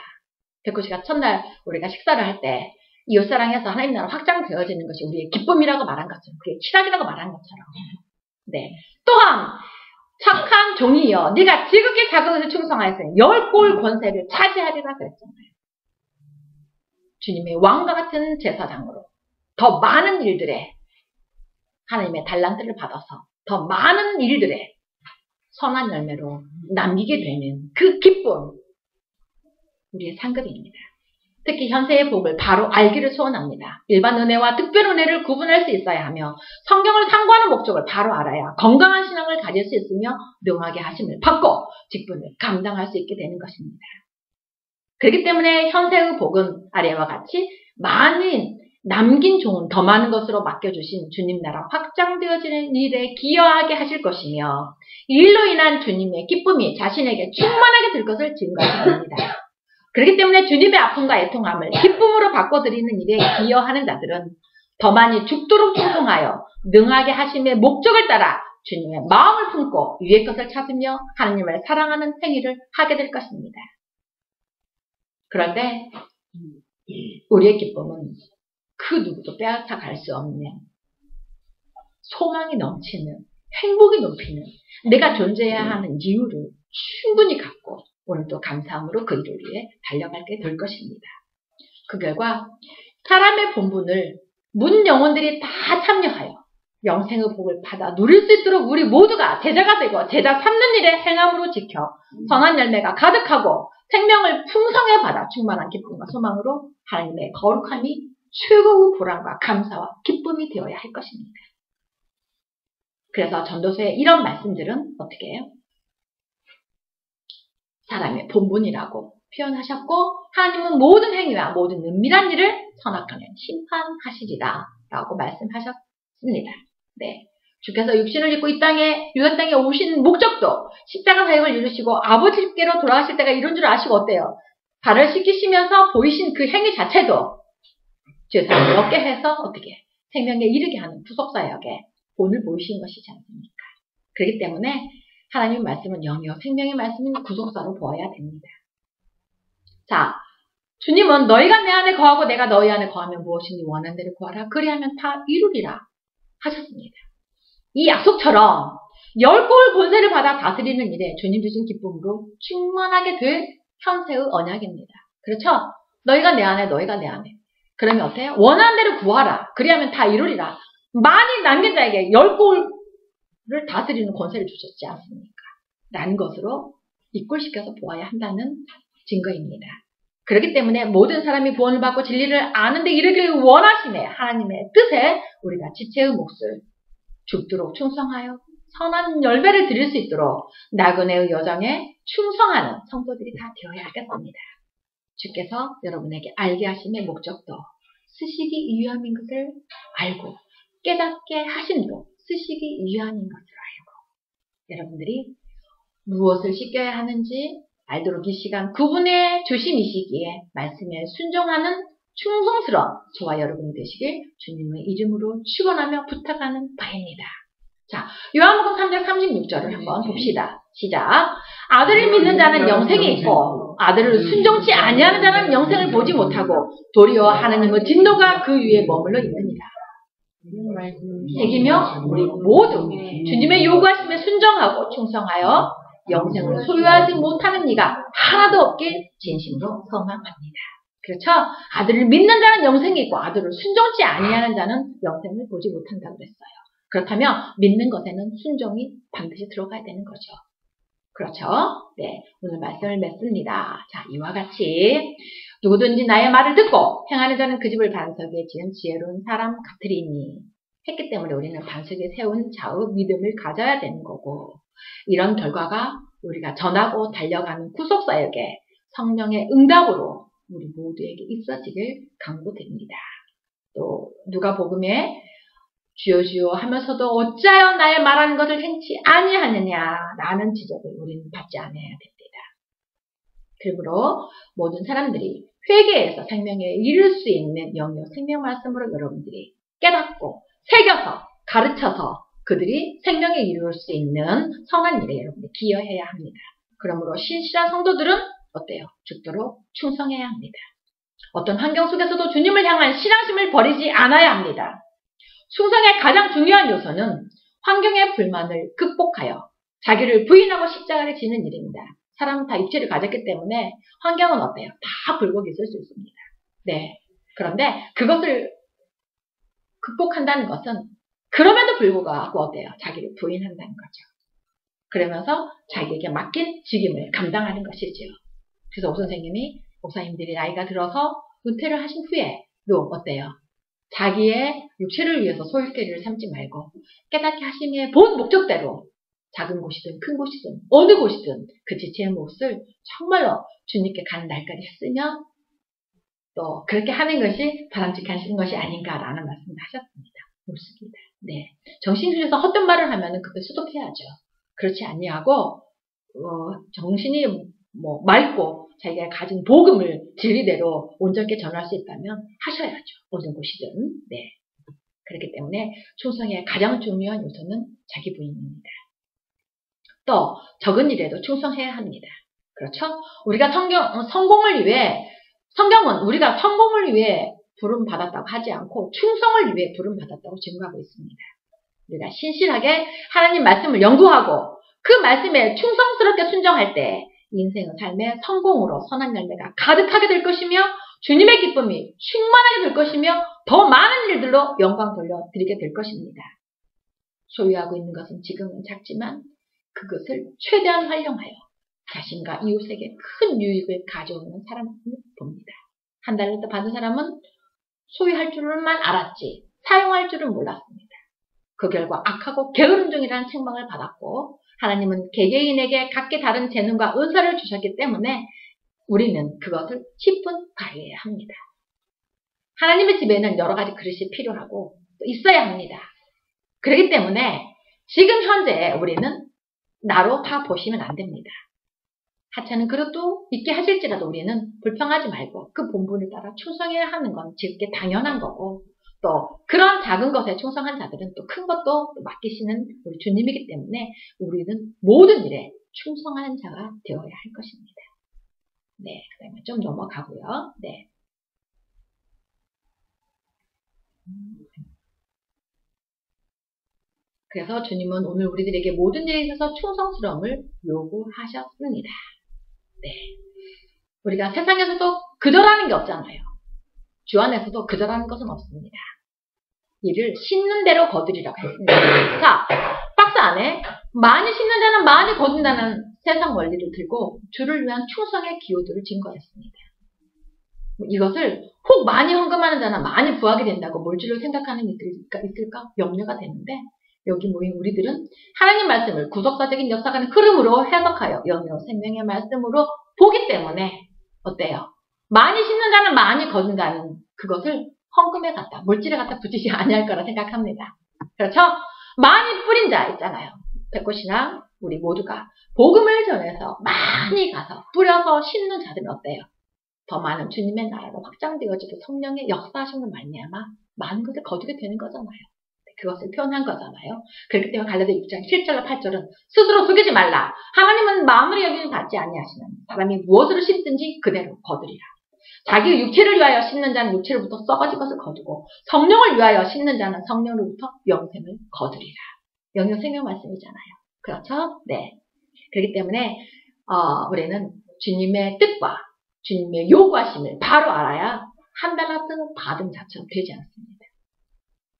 백구씨가 첫날 우리가 식사를 할 때 이웃사랑해서 하나님 나라 확장되어지는 것이 우리의 기쁨이라고 말한 것처럼 그게 희락이라고 말한 것처럼 네. 또한 착한 종이여 네가 지극히 작은 것에 충성하였으니 10골 권세를 차지하리라 그랬잖아요. 주님의 왕과 같은 제사장으로 더 많은 일들에 하나님의 달란트를 받아서 더 많은 일들에 선한 열매로 남기게 되는 그 기쁨 우리의 상급입니다. 특히 현세의 복을 바로 알기를 소원합니다. 일반 은혜와 특별 은혜를 구분할 수 있어야 하며 성경을 상고하는 목적을 바로 알아야 건강한 신앙을 가질 수 있으며 명하게 하심을 받고 직분을 감당할 수 있게 되는 것입니다. 그렇기 때문에 현세의 복은 아래와 같이 많은 남긴 종은 더 많은 것으로 맡겨주신 주님 나라 확장되어지는 일에 기여하게 하실 것이며 이 일로 인한 주님의 기쁨이 자신에게 충만하게 될 것을 증거합니다. 그렇기 때문에 주님의 아픔과 애통함을 기쁨으로 바꿔드리는 일에 기여하는 자들은 더 많이 죽도록 충성하여 능하게 하심의 목적을 따라 주님의 마음을 품고 위의 것을 찾으며 하나님을 사랑하는 행위를 하게 될 것입니다. 그럴 때 우리의 기쁨은 그 누구도 빼앗아갈 수 없는 소망이 넘치는 행복이 높이는 내가 존재해야 하는 이유를 충분히 갖고 오늘도 감사함으로 그 일을 위해 달려가게 될 것입니다. 그 결과 사람의 본분을 문 영혼들이 다 참여하여 영생의 복을 받아 누릴 수 있도록 우리 모두가 제자가 되고 제자 삼는 일에 행함으로 지켜 선한 열매가 가득하고 생명을 풍성해 받아 충만한 기쁨과 소망으로 하나님의 거룩함이 최고의 보람과 감사와 기쁨이 되어야 할 것입니다. 그래서 전도서의 이런 말씀들은 어떻게 해요? 사람의 본분이라고 표현하셨고 하나님은 모든 행위와 모든 은밀한 일을 선악하면 심판하시리라 라고 말씀하셨습니다. 네, 주께서 육신을 입고 이 땅에 유다 땅에 오신 목적도 십자가 사역을 이루시고 아버지께로 돌아가실 때가 이런 줄 아시고 어때요? 발을 씻기시면서 보이신 그 행위 자체도 죄사함을 얻게 해서 어떻게 생명에 이르게 하는 구속사역에 본을 보이신 것이지 않습니까? 그렇기 때문에 하나님의 말씀은 영이요 생명의 말씀인 구속사로 보아야 됩니다. 자, 주님은 너희가 내 안에 거하고 내가 너희 안에 거하면 무엇이니 원하는 대로 구하라. 그리하면 다 이루리라 하셨습니다. 이 약속처럼 10골 권세를 받아 다스리는 일에 주님 주신 기쁨으로 충만하게 될 현세의 언약입니다. 그렇죠? 너희가 내 안에 너희가 내 안에. 그러면 어때요? 원하는 대로 구하라. 그리하면 다 이루리라. 많이 남긴 자에게 10골을 다스리는 권세를 주셨지 않습니까? 라는 것으로 이꼴시켜서 보아야 한다는 증거입니다. 그렇기 때문에 모든 사람이 구원을 받고 진리를 아는데 이르기를 원하심에 하나님의 뜻에 우리가 지체의 몫을 죽도록 충성하여 선한 열매를 드릴 수 있도록 나그네의 여정에 충성하는 성도들이 다 되어야 하겠습니다. 주께서 여러분에게 알게 하심의 목적도 쓰시기 위함인 것을 알고 깨닫게 하심도 쓰시기 위함인 것을 알고 여러분들이 무엇을 씻겨야 하는지 알도록 이 시간 그분의 주심이시기에 말씀에 순종하는 충성스러운 저와 여러분이 되시길 주님의 이름으로 축원하며 부탁하는 바입니다. 자, 요한복음 3장 36절을 한번 봅시다. 시작. 아들을 믿는 자는 영생이 있고 아들을 순종치 아니하는 자는 영생을 보지 못하고 도리어 하나님의 진노가 그 위에 머물러 있느니라. 새기며 우리 모두 주님의 요구하심에 순종하고 충성하여 영생을 소유하지 못하는 이가 하나도 없길 진심으로 소망합니다. 그렇죠? 아들을 믿는 자는 영생이 있고 아들을 순종치 아니하는 자는 영생을 보지 못한다고 그랬어요. 그렇다면 믿는 것에는 순종이 반드시 들어가야 되는 거죠. 그렇죠? 네, 오늘 말씀을 맺습니다. 자, 이와 같이 누구든지 나의 말을 듣고 행하는 자는 그 집을 반석에 지은 지혜로운 사람 같으리니 했기 때문에 우리는 반석에 세운 자의 믿음을 가져야 되는 거고 이런 결과가 우리가 전하고 달려가는 구속사역에 성령의 응답으로 우리 모두에게 있어지길 간구드립니다. 또 누가복음에 주여 주여 하면서도 어찌하여 나의 말하는 것을 행치 아니하느냐라는 지적을 우리는 받지 않아야 됩니다. 그러므로 모든 사람들이 회개해서 생명에 이를 수 있는 영역 생명 말씀으로 여러분들이 깨닫고 새겨서 가르쳐서 그들이 생명에 이룰 수 있는 선한 일에 여러분들이 기여해야 합니다. 그러므로 신실한 성도들은 어때요? 죽도록 충성해야 합니다. 어떤 환경 속에서도 주님을 향한 신앙심을 버리지 않아야 합니다. 충성의 가장 중요한 요소는 환경의 불만을 극복하여 자기를 부인하고 십자가를 지는 일입니다. 사람은 다 육체를 가졌기 때문에 환경은 어때요? 다 굴곡이 있을 수 있습니다. 네. 그런데 그것을 극복한다는 것은 그럼에도 불구하고 어때요? 자기를 부인한다는 거죠. 그러면서 자기에게 맡긴 직임을 감당하는 것이죠. 그래서 오 선생님이 목사님들이 나이가 들어서 은퇴를 하신 후에도 어때요? 자기의 육체를 위해서 소유계를 삼지 말고 깨닫게 하심의 본 목적대로 작은 곳이든 큰 곳이든 어느 곳이든 그 지체의 몫을 정말로 주님께 가는 날까지 쓰며 또 그렇게 하는 것이 바람직한 것이 아닌가라는 말씀을 하셨습니다. 옳습니다. 네, 정신줄에서 헛된 말을 하면은 그때 수독해야죠. 그렇지 아니하고 정신이 맑고 자기가 가진 복음을 진리대로 온전하게 전할 수 있다면 하셔야죠. 어느 곳이든. 네. 그렇기 때문에 충성의 가장 중요한 요소는 자기 부인입니다. 또 적은 일에도 충성해야 합니다. 그렇죠? 우리가 성공을 위해 성경은 우리가 성공을 위해 부름 받았다고 하지 않고 충성을 위해 부름 받았다고 증거하고 있습니다. 우리가 신실하게 하나님 말씀을 연구하고 그 말씀에 충성스럽게 순종할 때 인생의 삶에 성공으로 선한 열매가 가득하게 될 것이며 주님의 기쁨이 충만하게 될 것이며 더 많은 일들로 영광 돌려드리게 될 것입니다. 소유하고 있는 것은 지금은 작지만 그것을 최대한 활용하여 자신과 이웃에게 큰 유익을 가져오는 사람을 봅니다. 한 달러도 받은 사람은 소유할 줄만 알았지 사용할 줄은 몰랐습니다. 그 결과 악하고 게으른 종이라는 책망을 받았고 하나님은 개개인에게 각기 다른 재능과 은사를 주셨기 때문에 우리는 그것을 10분 관리해야 합니다. 하나님의 집에는 여러 가지 그릇이 필요하고 또 있어야 합니다. 그렇기 때문에 지금 현재 우리는 나로 다 보시면 안 됩니다. 하찮은 그릇도 있게 하실지라도 우리는 불평하지 말고 그 본분을 따라 충성해야 하는 건 지극히 당연한 거고 또 그런 작은 것에 충성한 자들은 또 큰 것도 맡기시는 우리 주님이기 때문에 우리는 모든 일에 충성하는 자가 되어야 할 것입니다. 네, 그 다음에 좀 넘어가고요. 네. 그래서 주님은 오늘 우리들에게 모든 일에 있어서 충성스러움을 요구하셨습니다. 네. 우리가 세상에서도 그저라는 게 없잖아요. 주 안에서도 그저라는 것은 없습니다. 이를 심는 대로 거두리라고 했습니다. 자, 박스 안에 많이 심는 자는 많이 거둔다는 세상 원리를 들고 주를 위한 충성의 기호들을 증거했습니다. 이것을 혹 많이 헌금하는 자는 많이 부하게 된다고 몰줄로 생각하는 이들이 있을까 염려가 되는데 여기 모인 우리들은 하나님 말씀을 구속사적인 역사관의 흐름으로 해석하여 영역 생명의 말씀으로 보기 때문에 어때요? 많이 심는 자는 많이 거둔다는 그것을 헌금에 갖다 물질에 갖다 붙이지 아니할 거라 생각합니다. 그렇죠? 많이 뿌린 자 있잖아요. 백꽃이나 우리 모두가 복음을 전해서 많이 가서 뿌려서 심는 자들은 어때요? 더 많은 주님의 나라로 확장되어지고 성령의 역사하심을 말미암아 많은 것을 거두게 되는 거잖아요. 그것을 표현한 거잖아요. 그렇기 때문에 갈라디아 6장 7절로 8절은 스스로 속이지 말라. 하나님은 마음으로 여기는 받지 아니하시는 사람이 무엇으로 심든지 그대로 거두리라. 자기 육체를 위하여 심는 자는 육체로부터 썩어진 것을 거두고 성령을 위하여 심는 자는 성령으로부터 영생을 거두리라. 영영 생명 말씀이잖아요. 그렇죠? 네. 그렇기 때문에 우리는 주님의 뜻과 주님의 요구하심을 바로 알아야 한 달란트 받은 자처럼 되지 않습니다.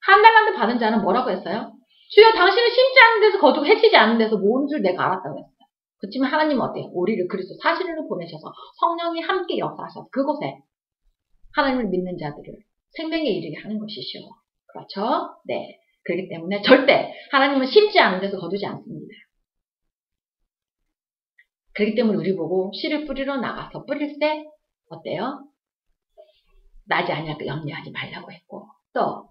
한 달란트 받은 자는 뭐라고 했어요? 주여 당신은 심지 않은 데서 거두고 해치지 않은 데서 모은 줄 내가 알았다고 했어요. 그렇지만 하나님은 어때요? 우리를 그리스도 사실로 보내셔서 성령이 함께 역사하셔서 그곳에 하나님을 믿는 자들을 생명에 이르게 하는 것이시오. 그렇죠? 네. 그렇기 때문에 절대 하나님은 심지 않은 데서 거두지 않습니다. 그렇기 때문에 우리 보고 씨를 뿌리러 나가서 뿌릴 때 어때요? 나지 아니할까 염려하지 말라고 했고 또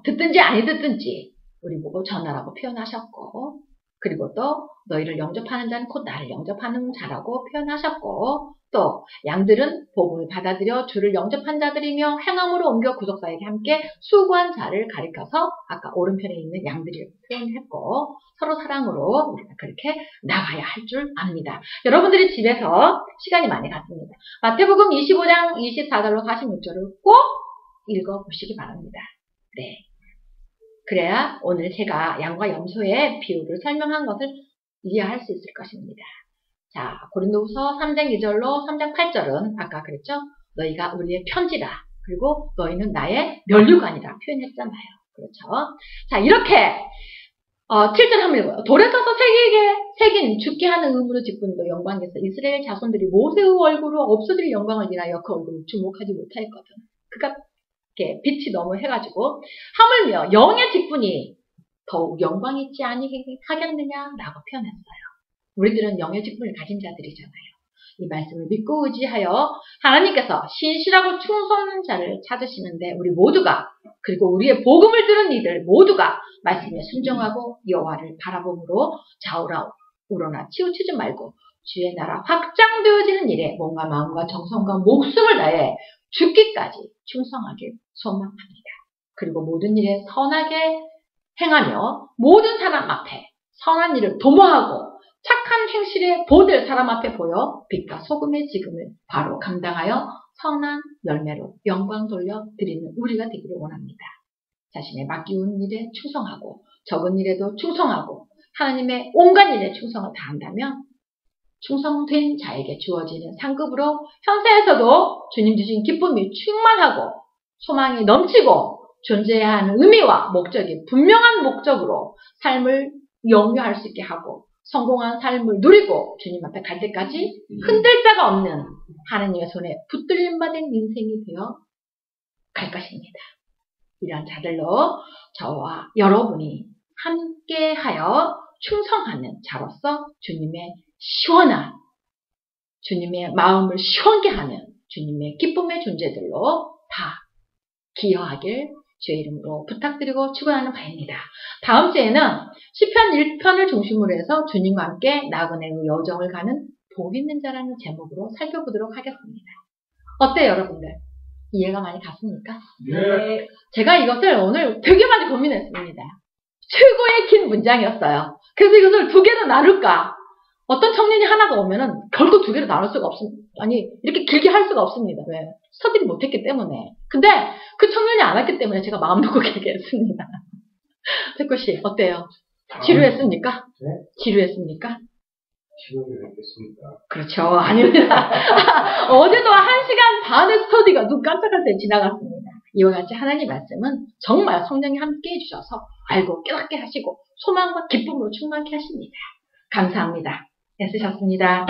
듣든지 아니 듣든지 우리 보고 전하라고 표현하셨고 그리고 또 너희를 영접하는 자는 곧 나를 영접하는 자라고 표현하셨고 또 양들은 복음을 받아들여 주를 영접한 자들이며 행함으로 옮겨 구속사에게 함께 수고한 자를 가리켜서 아까 오른편에 있는 양들을 표현했고 서로 사랑으로 우리가 그렇게 나가야 할 줄 압니다. 여러분들이 집에서 시간이 많이 갔습니다. 마태복음 25장 24절로 46절을 꼭 읽어보시기 바랍니다. 네. 그래야 오늘 제가 양과 염소의 비유를 설명한 것을 이해할 수 있을 것입니다. 자, 고린도후서 3장 2절로 3장 8절은 아까 그랬죠? 너희가 우리의 편지라. 그리고 너희는 나의 면류관이라 표현했잖아요. 그렇죠? 자, 이렇게 7절 한번 읽어요. 돌에 서서 새긴 죽게 하는 의무로 짓뿐도 영광에서 이스라엘 자손들이 모세의 얼굴로 없어질 영광을 인하여 그 얼굴을 주목하지 못하였거든. 그러니까 빛이 너무 해가지고 하물며 영의 직분이 더욱 영광 있지 아니하겠느냐라고 표현했어요. 우리들은 영의 직분을 가진 자들이잖아요. 이 말씀을 믿고 의지하여 하나님께서 신실하고 충성하는 자를 찾으시는데 우리 모두가 그리고 우리의 복음을 들은 이들 모두가 말씀에 순종하고 여호와를 바라봄으로 좌우로나 치우치지 말고 주의 나라 확장되어지는 일에 몸과 마음과 정성과 목숨을 다해 죽기까지 충성하길 소망합니다. 그리고 모든 일에 선하게 행하며 모든 사람 앞에 선한 일을 도모하고 착한 행실에 보될 사람 앞에 보여 빛과 소금의 지금을 바로 감당하여 선한 열매로 영광 돌려 드리는 우리가 되기를 원합니다. 자신의 맡기운 일에 충성하고 적은 일에도 충성하고 하나님의 온갖 일에 충성을 다한다면 충성된 자에게 주어지는 상급으로 현세에서도 주님 주신 기쁨이 충만하고 소망이 넘치고 존재해야 하는 의미와 목적이 분명한 목적으로 삶을 영유할 수 있게 하고 성공한 삶을 누리고 주님 앞에 갈 때까지 흔들 자가 없는 하나님의 손에 붙들림받은 인생이 되어 갈 것입니다. 이러한 자들로 저와 여러분이 함께하여 충성하는 자로서 주님의 시원한, 주님의 마음을 시원케 하는 주님의 기쁨의 존재들로 다 기여하길 주의 이름으로 부탁드리고 축원하는 바입니다. 다음 주에는 시편 1편을 중심으로 해서 주님과 함께 나그네의 여정을 가는 복 있는 자라는 제목으로 살펴보도록 하겠습니다. 어때요, 여러분들? 이해가 많이 갔습니까? 네. 제가 이것을 오늘 되게 많이 고민했습니다. 최고의 긴 문장이었어요. 그래서 이것을 두 개로 나눌까? 어떤 청년이 하나가 오면은 결국 두 개로 나눌 수가 없습니다. 아니, 이렇게 길게 할 수가 없습니다. 왜? 스터디를 못했기 때문에. 근데 그 청년이 안 했기 때문에 제가 마음 놓고 길게 했습니다. 백구씨, 어때요? 지루했습니까? 네? 지루했습니까? 지루를 했겠습니다. 그렇죠. 아닙니다. 어제도 1시간 반의 스터디가 눈 깜짝할 때 지나갔습니다. 이와 같이 하나님 말씀은 정말 성령이 함께 해주셔서 알고 깨닫게 하시고 소망과 기쁨으로 충만케 하십니다. 감사합니다. 애쓰셨습니다.